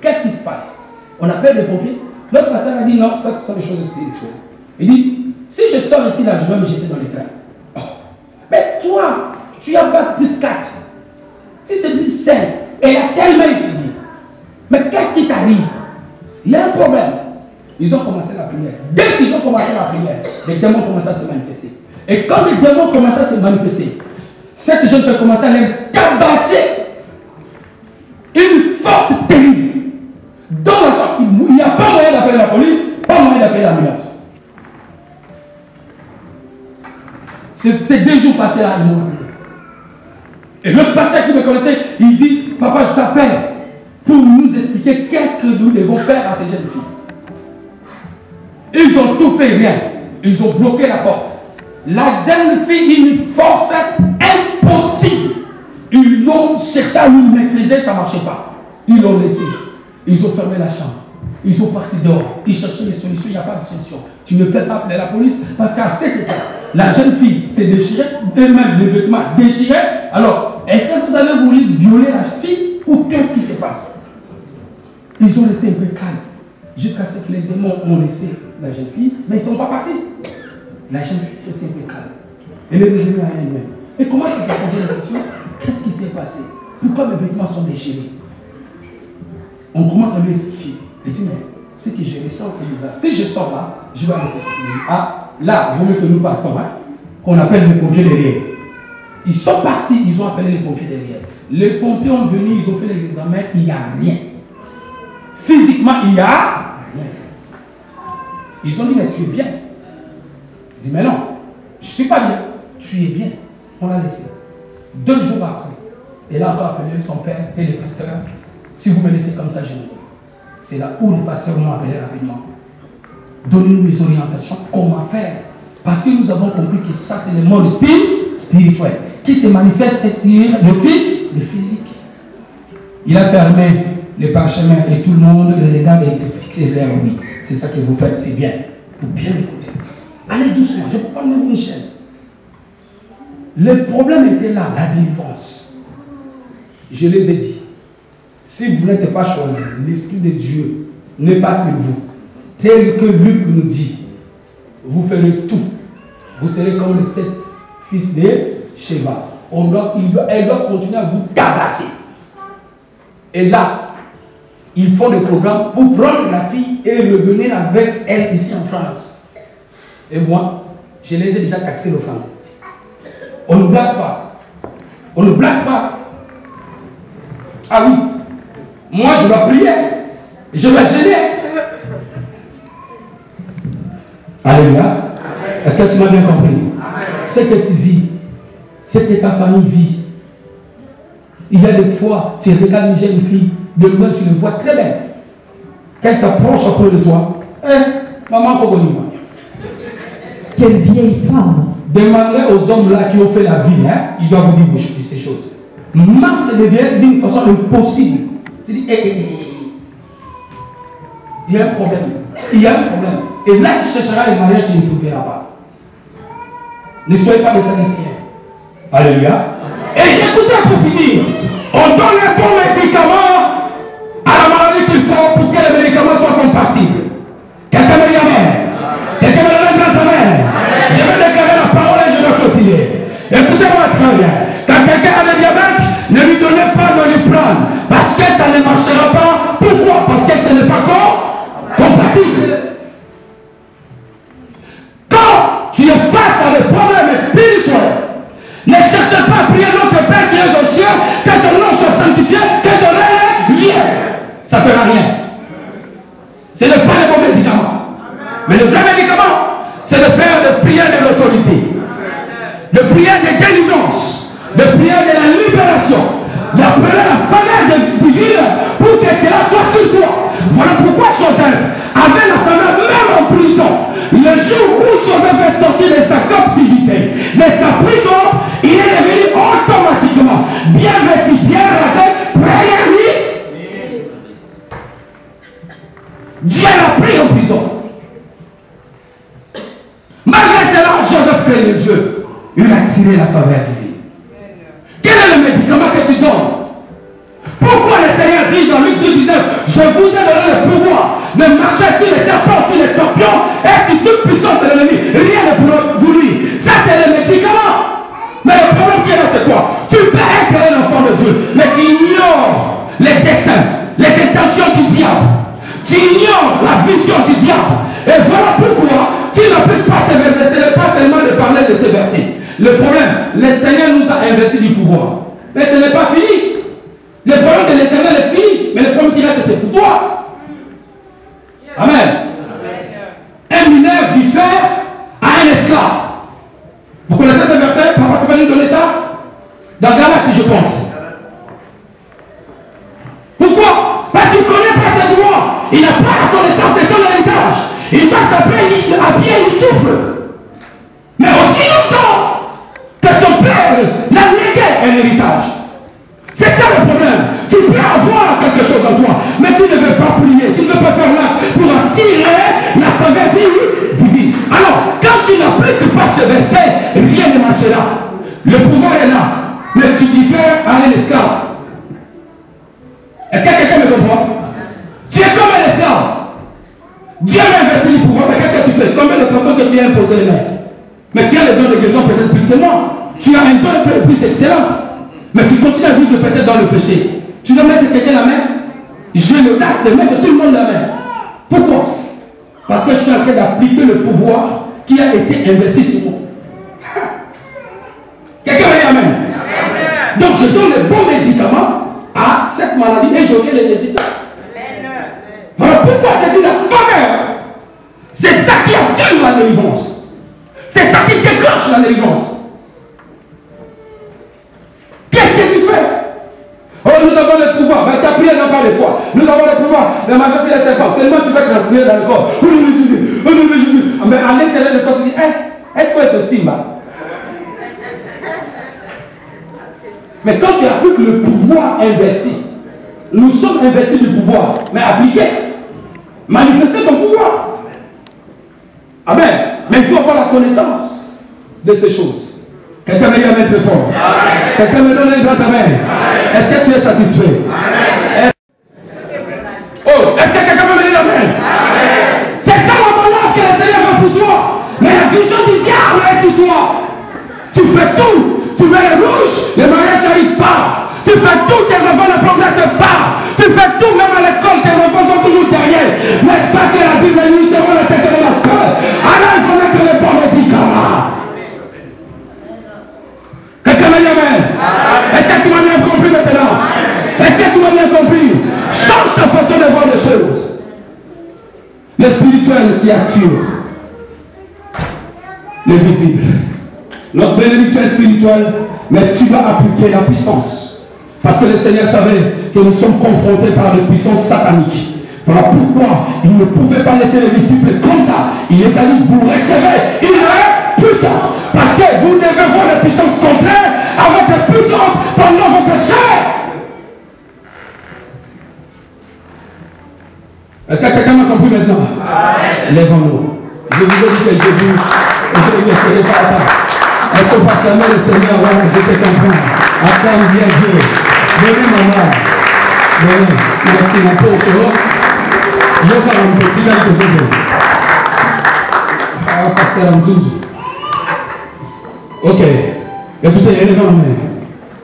Speaker 1: Qu'est-ce qui se passe? On appelle les pompiers. L'autre pasteur a dit, non, ça, ce sont des choses spirituelles. Il dit, si je sors ici, là, je vais me jeter dans les trains. Oh. Mais toi, tu as bac plus 4. Si c'est plus 5, elle a tellement étudié. Mais qu'est-ce qui t'arrive? Il y a un problème. Ils ont commencé la prière. Dès qu'ils ont commencé la prière, les démons commencent à se manifester. Et quand les démons commencent à se manifester, cette jeune fille commence à les tabasser. Une force terrible. Dans la chambre, il n'y a pas moyen d'appeler la police, pas moyen d'appeler l'ambulance. C'est 2 jours passés là, ils m'ont appelé. Et le pasteur qui me connaissait, il dit, papa, je t'appelle. pour nous expliquer qu'est-ce que nous devons faire à ces jeunes filles. Ils ont tout fait, rien. Ils ont bloqué la porte. La jeune fille, une force impossible. Ils l'ont cherché à nous maîtriser, ça ne marchait pas. Ils l'ont laissé. Ils ont fermé la chambre. Ils sont partis dehors. Ils cherchaient des solutions. Il n'y a pas de solution. Tu ne peux pas appeler la police parce qu'à cet état, la jeune fille s'est déchirée, elle-même les vêtements déchirés. Alors, est-ce que vous avez voulu violer la fille ou qu'est-ce qui se passe? Ils ont resté un peu calmes jusqu'à ce que les démons ont laissé la jeune fille, mais ils ne sont pas partis. La jeune fille est restée un peu calme. Elle est revenue à elle-même. Et comment ça s'est posé la question? Qu'est-ce qui s'est passé? Pourquoi mes vêtements sont déchirés? On commence à lui expliquer. Il dit, mais ce que je ressens, c'est bizarre. Si je sors là, je vais rester. Ah, là, vaut mieux que nous partons, hein, qu'on appelle les pompiers derrière. Ils sont partis, ils ont appelé les pompiers derrière. Les pompiers ont venu, ils ont fait les examens, il n'y a rien. Physiquement, il n'y a rien. Ils ont dit, mais tu es bien. Il dit, mais non, je ne suis pas bien. Tu es bien. On l'a laissé. 2 jours après, elle a encore appelé son père et le pasteur. Si vous me laissez comme ça, je mourrai. C'est là où les pasteurs m'ont appelé rapidement. Donnez-nous les orientations, comment faire. Parce que nous avons compris que ça, c'est le monde spirituel qui se manifeste sur le physique. Il a fermé les parchemins et tout le monde, le regard a été fixé vers lui. C'est ça que vous faites, c'est bien. Pour bien écouter. Allez doucement, je ne peux pas mener une chaise. Le problème était là, la délivrance. Je les ai dit. Si vous n'êtes pas choisi, l'Esprit de Dieu n'est pas sur vous. Tel que Luc nous dit, vous ferez tout. Vous serez comme les 7 fils de Sheba. Elle doit continuer à vous tabasser. Et là, ils font des programmes pour prendre la fille et revenir avec elle ici en France. Et moi, je les ai déjà taxés le franc. On ne blague pas. On ne blague pas. Ah oui. Moi, je dois prier. Je dois gêner. Alléluia. Est-ce que tu m'as bien compris? Ce que tu vis, ce que ta famille vit. Il y a des fois, tu regardes une jeune fille, de loin, tu le vois très bien. Qu'elle s'approche auprès de toi. Maman, comment?
Speaker 2: Quelle vieille femme.
Speaker 1: Demandez aux hommes là qui ont fait la vie, hein, ils doivent vous dire ces choses. Masque de vieillesse d'une façon impossible. Tu dis, il y a un problème. Il y a un problème. Et là, tu chercheras les mariages, tu ne les trouveras pas. Ne soyez pas des Sadducéens. Alléluia. Et j'écoutais pour finir. On donne un bon médicament à la maladie qu'il faut pour que les médicaments soient compatibles. Quelqu'un me dit amen. Quelqu'un me donne un grand amen. Je vais déclarer la parole et je vais continuer. Écoutez-moi très bien. Quand quelqu'un a le diabète, ne lui donnez pas de lui prendre. Parce que ça ne marchera pas. Pourquoi? Parce que ce n'est pas compatible. Quand tu es face à des problèmes spirituels, ne cherchez pas à prier notre Père qui est aux cieux, que ton nom soit sanctifié, que ton règne vienne. Ça ne fera rien. Ce n'est pas le bon médicament. Mais le vrai médicament, c'est de faire des prières de l'autorité, de prières de délivrance, de prières de la libération, d'appeler la faveur divine pour que cela soit sur toi. Voilà pourquoi Joseph avait la faveur même en prison. Le jour où Joseph est sorti de sa captivité, de sa prison, il est devenu automatiquement bien vêtu, bien rasé, prêt à lui. Dieu l'a pris en prison. Malgré cela, Joseph craignait Dieu. Il a tiré la faveur divine. Quel est le médicament que tu donnes? Pourquoi le Seigneur dit dans Luc 2,19, je vous ai donné le pouvoir de marcher sur les serpents, sur les scorpions et sur toute puissance de l'ennemi. Rien ne pourra vous nuire. Ça, c'est le médicament. Mais le problème qui est là, c'est quoi? Tu peux être un enfant de Dieu, mais tu ignores les desseins, les intentions du diable. Tu ignores la vision du diable. Et voilà pourquoi tu n'appliques pas ces versets. Ce n'est pas seulement de parler de ces versets. Le problème, le Seigneur nous a investi du pouvoir. Mais ce n'est pas fini. Le problème de l'Éternel est fini. Mais le problème qu'il a, c'est pour toi. Amen. Un mineur du fer à un esclave. Vous connaissez ce verset? Papa, tu vas nous donner ça? Dans Galates, je pense. Pourquoi? rien ne marchera. Le pouvoir est là, mais tu diffères à un esclave. Est-ce que quelqu'un me comprend? Tu es comme un esclave. Dieu m'a investi le pouvoir, mais qu'est-ce que tu fais? Combien de personnes que tu as imposé les mains? Mais tu as le don de guérison peut-être plus que moi. Tu as un don plus excellent. Mais tu continues à vivre peut-être dans le péché. Tu dois mettre quelqu'un la main. Je l'audace de mettre tout le monde la main. Pourquoi? Parce que je suis en train d'appliquer le pouvoir qui a été investi sur moi. Quelqu'un me dit amen. Donc je donne le bon médicament à cette maladie et j'aurai les résultats. Voilà pourquoi j'ai dit la faveur. C'est ça qui attire la délivrance. C'est ça qui déclenche la délivrance. Qu'est-ce que tu fais? Oh, nous avons le pouvoir. Ben, ta prière n'a pas les foi. Nous avons le pouvoir. La majesté ne sait pas. Seulement tu vas transpirer dans le corps. Oh, non, mais Jésus. Oh, non, mais Jésus. Mais à l'intérieur de toi, tu dis, est-ce qu'on est possible? Mais quand tu appliques le pouvoir investi, nous sommes investis du pouvoir, mais appliqué, manifester ton pouvoir. Amen. Mais il faut avoir la connaissance de ces choses. Quelqu'un me dit amen très fort. Quelqu'un me donne un grand amen. Est-ce que tu es satisfait? Oh, est-ce que quelqu'un me dit amen? C'est ça l'abondance que le Seigneur veut pour toi. Mais la vision du diable est sur toi. Tu fais tout. Tu mets le rouge, le mariage n'arrive pas. Tu fais tout, tes enfants ne progressent pas. Tu fais tout, même à l'école, tes enfants sont toujours derrière. N'est-ce pas que la Bible nous seront la tête de la peur? Alors il faut mettre les bons médicaments. Quelqu'un m'a dit amen. Est-ce que tu m'as bien compris maintenant? Est-ce que tu m'as bien compris? Change ta façon de voir les choses. Le spirituel qui attire le visible. Notre bénédiction est spirituelle, mais tu vas appliquer la puissance. Parce que le Seigneur savait que nous sommes confrontés par des puissances sataniques. Voilà pourquoi il ne pouvait pas laisser les disciples comme ça. Il les a dit, vous recevez une puissance. Parce que vous devez voir la puissance contraire à votre puissance pendant votre chair. Est-ce que quelqu'un m'a compris maintenant? Lèvons-nous. Je vous ai dit que j'ai vu, je ne serai pas là. Est-ce qu'on va clamer le Seigneur? Ouais, je te comprends. Attends, bien Dieu. Venez, maman. Venez. Merci, mon pauvre. Je vais faire un petit dans le chose. Ah, pasteur Amdoudou. Ok. Écoutez, élevez la main.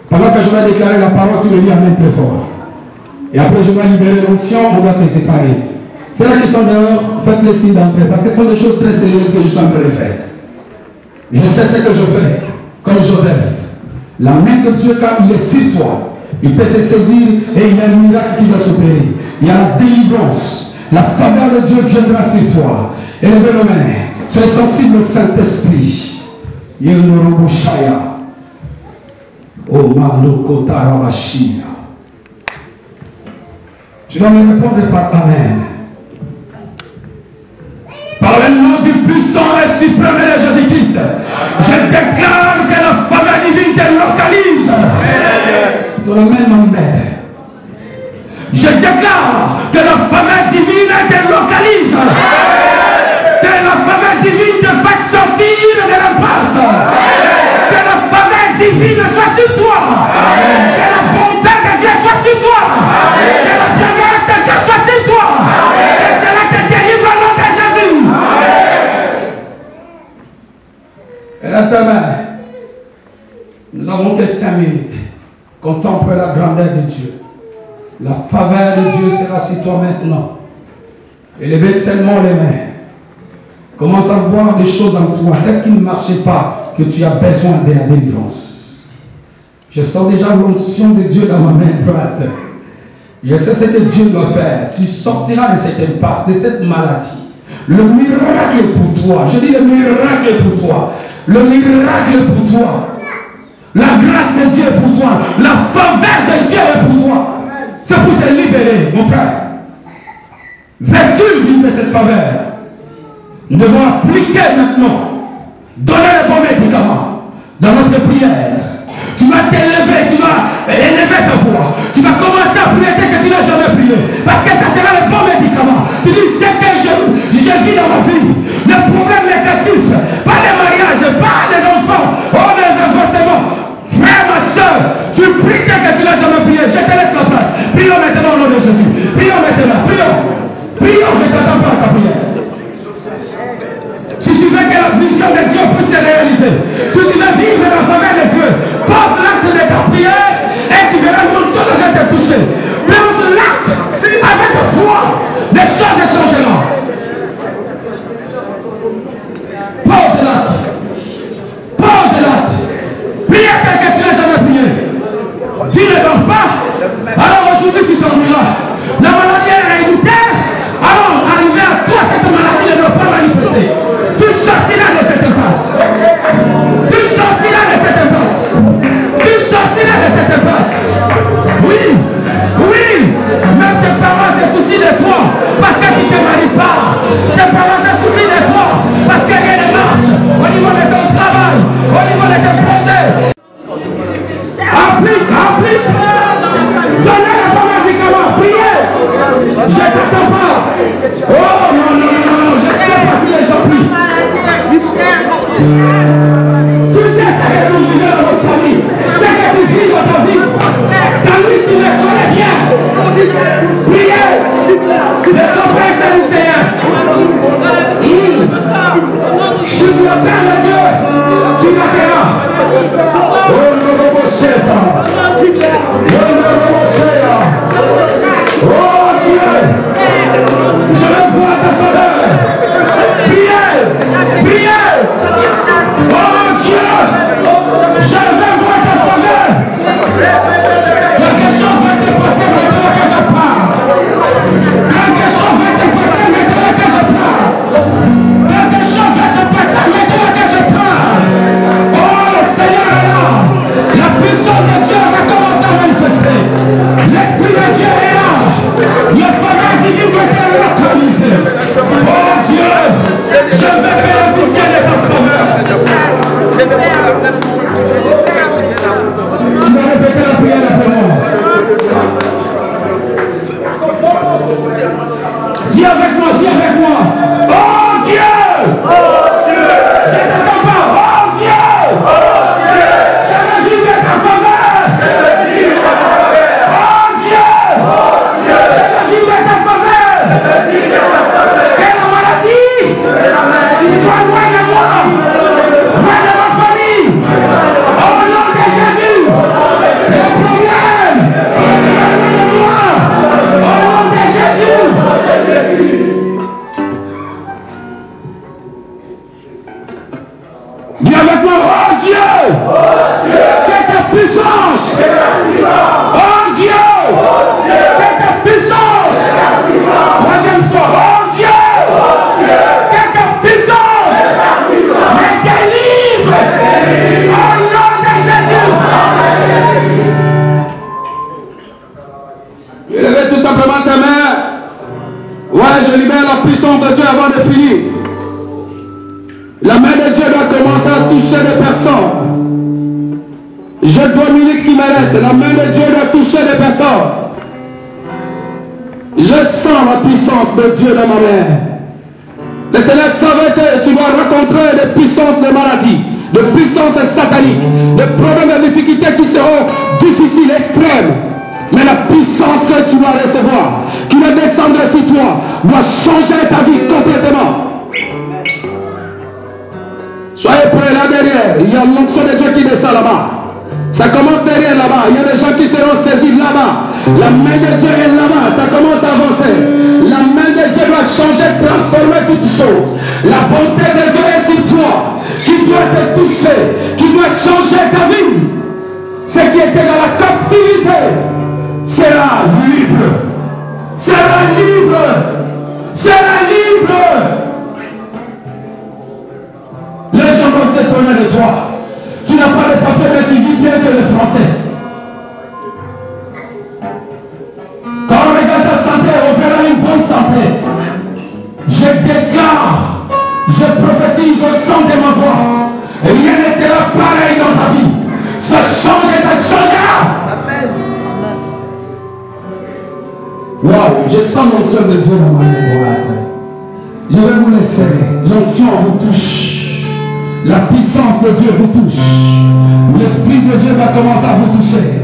Speaker 1: Pendant que je vais déclarer la parole, tu me dis amen très fort. Et après, je vais libérer l'onction, on va se séparer. Ceux-là qui sont dehors, faites le signe d'entrée. Parce que ce sont des choses très sérieuses que je suis en train de faire. Je sais ce que je fais, comme Joseph. La main de Dieu, quand il est sur toi, il peut te saisir et il y a un miracle qui va s'opérer. Il y a la délivrance. La faveur de Dieu viendra sur toi. Élevez nos mains. Tu es sensible au Saint-Esprit. Yenurubushaya. Oh Maloko Tarabashia. Tu dois me répondre par Amen. Par le nom du puissant et suprême de Jésus-Christ, je déclare que la faveur divine te localise. Dans le même nom. Je déclare que la faveur divine te localise. Que la faveur divine te fasse sortir de l'impasse. Que la faveur divine soit sur toi. Que la bonté de Dieu soit sur toi. Que la bienveillance de Dieu soit sur toi. Et cela te délivre au nom de Jésus. Et là, demain, nous avons que 5 minutes. Contemple la grandeur de Dieu. La faveur de Dieu sera sur toi maintenant. Élevez seulement les mains. Commence à voir des choses en toi. Qu'est-ce qui ne marchait pas que tu as besoin de la délivrance? Je sens déjà l'onction de Dieu dans ma main droite. Je sais ce que Dieu doit faire. Tu sortiras de cette impasse, de cette maladie. Le miracle est pour toi. Je dis le miracle est pour toi. Le miracle est pour toi. La grâce de Dieu est pour toi. La faveur de Dieu est pour toi. C'est pour te libérer, mon frère. Veux-tu vivre cette faveur? Nous devons appliquer maintenant. Donner les bons médicaments dans notre prière. Tu vas t'élever, tu vas élever ta voix. Tu vas commencer à prier tel que tu n'as jamais prié. Parce que ça sera le bon médicament. Tu dis, c'est que je vis dans ma vie. Le problème négatif, pas de mariage, pas des enfants, de Dieu avant de finir. La main de Dieu doit commencer à toucher des personnes. Je dois minutes qui me reste. La main de Dieu doit toucher des personnes. Je sens la puissance de Dieu dans ma main. Le Seigneur savait que tu vas rencontrer des puissances de maladie, de puissances sataniques, de problèmes et difficultés qui seront difficiles, extrêmes. Mais la puissance que tu dois recevoir, qui va descendre sur toi, doit changer ta vie complètement. Soyez prêts là derrière. Il y a l'onction de Dieu qui descend là-bas. Ça commence derrière là-bas. Il y a des gens qui seront saisis là-bas. La main de Dieu est là-bas. Ça commence à avancer. La main de Dieu doit changer, transformer toutes choses. La bonté de Dieu est sur toi, qui doit te toucher, qui doit changer ta vie. Ce qui était dans la captivité sera libre. Sera libre. Sera libre. Les gens vont s'étonner de toi. Tu n'as pas de papier, mais tu vis bien que le français. Quand on regarde ta santé, on verra une bonne santé. Je déclare, je prophétise au son de ma voix. Rien ne sera pareil dans ta vie. Ça change et ça changera. Amen. Wow, je sens l'onction de Dieu dans ma main droite. Je vais vous laisser. L'onction vous touche. La puissance de Dieu vous touche. L'Esprit de Dieu va commencer à vous toucher.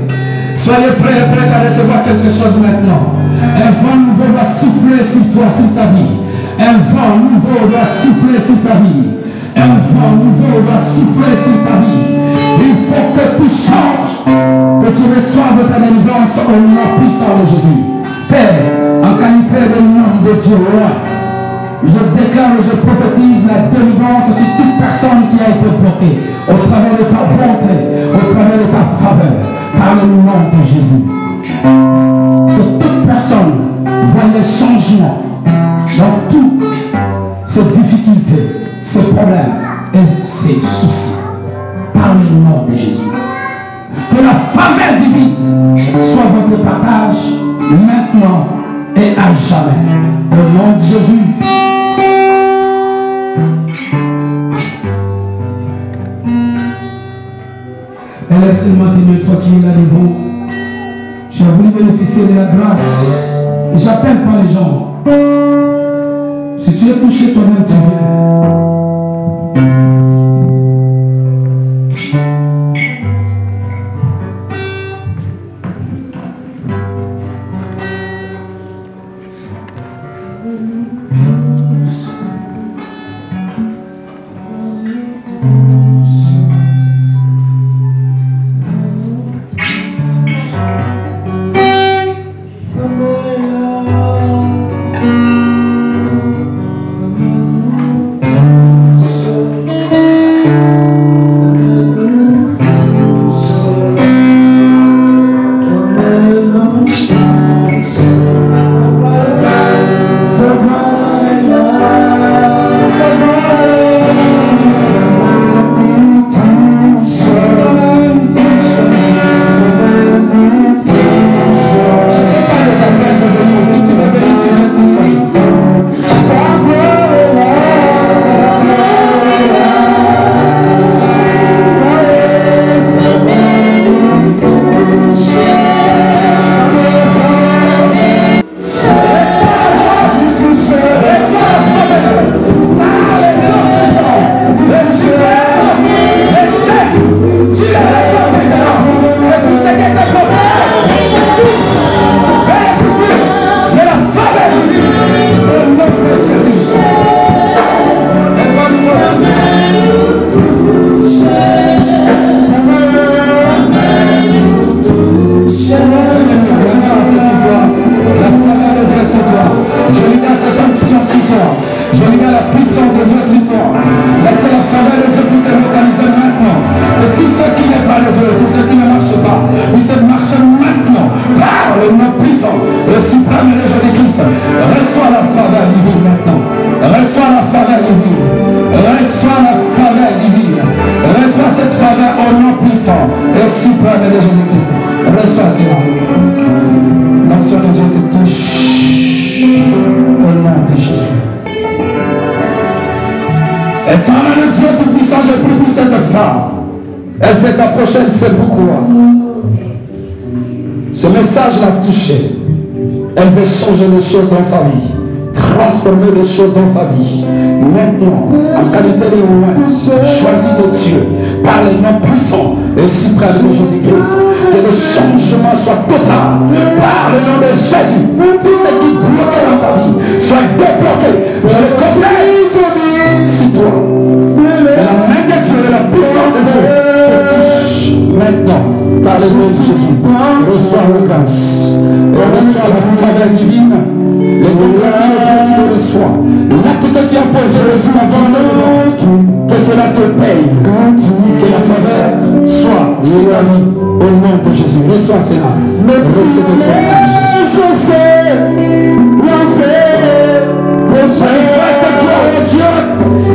Speaker 1: Soyez prêts et prêts à recevoir quelque chose maintenant. Un vent nouveau va souffler sur toi, sur ta vie. Un vent nouveau va souffler sur ta vie. Un vent nouveau va souffler sur ta vie. Il faut que tu changes, que tu reçoives ta délivrance au nom puissant de Jésus. Père, en qualité de nom de Dieu, je déclare et je prophétise la délivrance sur toute personne qui a été bloquée au travers de ta bonté, au travers de ta faveur, par le nom de Jésus. Que toute personne voie les changements dans toutes ces difficultés, ces problèmes et ces soucis, par le nom de Jésus. Que la faveur divine soit votre partage maintenant et à jamais. Au nom de Jésus. Élève seulement tes mains, toi qui es là devant. Tu as voulu bénéficier de la grâce. Et j'appelle pas les gens. Si tu es touché toi-même, tu viens. Éternel Dieu Tout-Puissant, je prie pour cette femme. Elle s'est approchée, elle sait pourquoi. Ce message l'a touchée. Elle veut changer des choses dans sa vie. Transformer des choses dans sa vie. Maintenant, en qualité de roi, choisi de Dieu, par les noms puissants et suprêmes de Jésus-Christ, que le changement soit total. Par le nom de Jésus, tout ce qui bloquait dans sa vie soit débloqué. Je le confesse. Si toi, et la main de Dieu et la puissance de Dieu te touche maintenant, par le nom de Jésus, reçois la grâce et reçois la faveur divine. Les concrétiques de Dieu, tu le reçois. L'acte que tu as posé sur la vie, que cela te paye. Que la faveur soit sur la vie au nom de Jésus. Reçois cela. Recevez le manifeste toi, mon Dieu,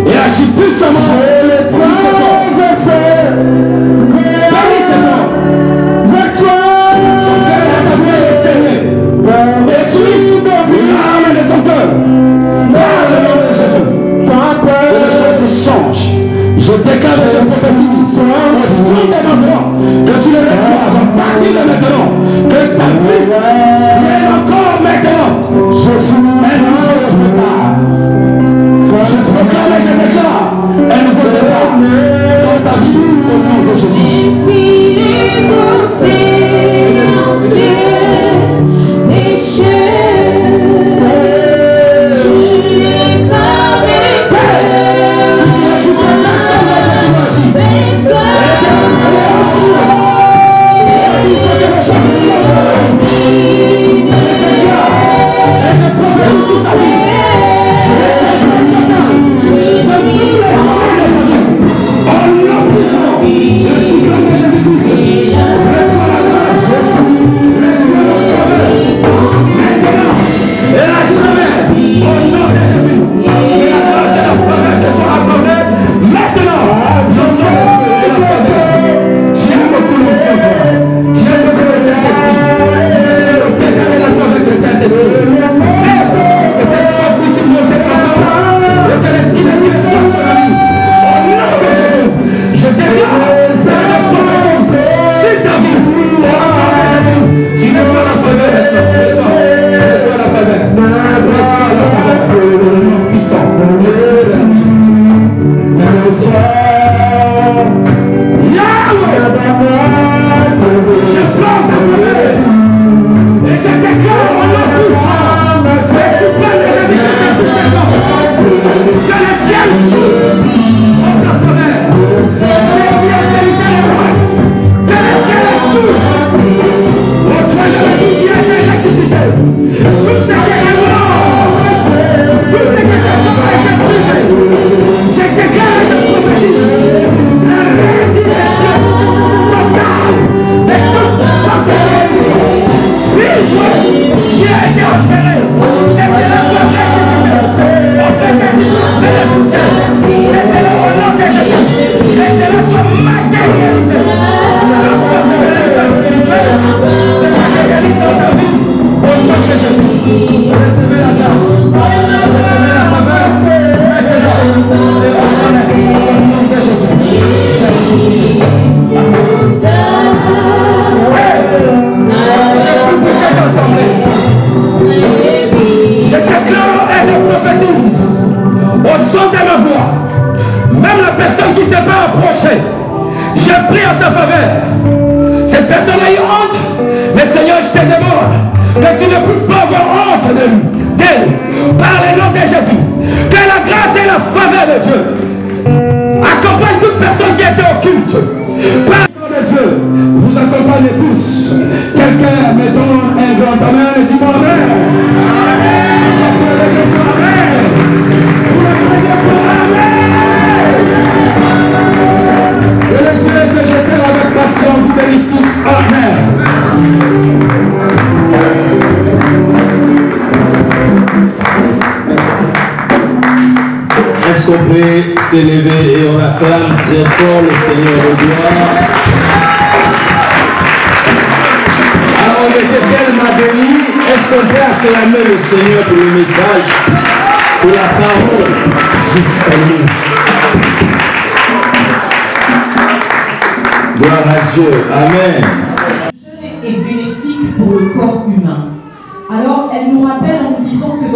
Speaker 1: et agis puissamment sur cet homme. Bénis cet homme. Son cœur est appelé le Seigneur. Et suis l'âme de son cœur. Par le nom de Jésus. Que les choses changent. Je déclare et je prophétise au son de ma voix que tu le reçois à partir de maintenant. Que ta vie vienne encore maintenant. Je suis maintenant de départ. Je proclame et je déclare un nouveau départ dans ta vie au nom de Jésus.
Speaker 4: Même si les océans déchirent, je les traverserai.
Speaker 1: Si tu ajoutes la personne dans ton imagine,
Speaker 4: Avec toi,
Speaker 1: il faut que les choses changent. Je déclare et je prophétise sur sa vie. Je vais chercher le total de tous les moments de sa vie. En nom puissant, le cyclone de Jésus-Christ. Reçois la grâce, reçois la faveur. Maintenant, et la chemin, au nom de Jésus. Que la grâce et la faveur te soient accordées. Maintenant, nous sommes et la faveur. Tu aimes beaucoup l'onction, toi. Tu aimes beaucoup le Saint-Esprit. Tu aimes le détermination avec le Saint-Esprit. Que cette force puisse monter par toi. Et que l'Esprit de Dieu soit sur la vie. Au nom de Jésus, je déclare et je prophétise sur ta vie. Au nom de Jésus, tu reçois la faveur maintenant. Reçois la faveur. Reçois la faveur. Le nom puissant. Le Seigneur de Jésus-Christ. Merci. Yahweh, je prends ta faveur. Et je déclare au nom puissant. Le suprême de Jésus-Christ sur cet homme. Que le ciel s'ouvre en sa faveur. J'ai dit en vérité les rois. Que le ciel s'ouvre. Au troisième jour, Dieu a été ressuscité. Tout ce qui est mort, tout ce qui est mort a été brisé. Je déclare et je prophétise la résurrection totale de toute santé spirituelle qui a été enterrée. Que cela soit ressuscité. Au fait que tu puisses bénéficier. Laissez-le au nom de Jésus. Que cela soit matérialisé. Toute santé spirituelle se matérialise dans ta vie. Au nom de Jésus. Recevez la grâce. Recevez la faveur. Maintenant. Et au jamais. Au nom de Jésus. Jésus. Je prie pour cette assemblée. Je déclare et je prophétise au son de ma voix. Même la personne qui ne s'est pas approchée, je prie en sa faveur. Cette personne a eu honte, mais Seigneur, je te demande que tu ne puisses pas avoir honte de lui, d'elle, par le nom de Jésus. Que la grâce et la faveur de Dieu accompagnent toute personne qui était occulte. Par le nom de Dieu, vous accompagnez tous. Quelqu'un me donne un grand amen et dis-moi amen. Pour la deuxième fois, amen. Pour la troisième fois, amen. Que le Dieu que je sers avec passion vous bénisse tous. Amen.
Speaker 5: Est-ce qu'on peut s'élever et on acclame très fort le Seigneur de gloire? Alors on était tellement bénis, est-ce qu'on peut acclamer le Seigneur pour le message, pour la parole? Juste Gloire à Dieu. Amen.
Speaker 2: Le jeûne est bénéfique pour le corps humain. Alors, elle nous rappelle en nous disant que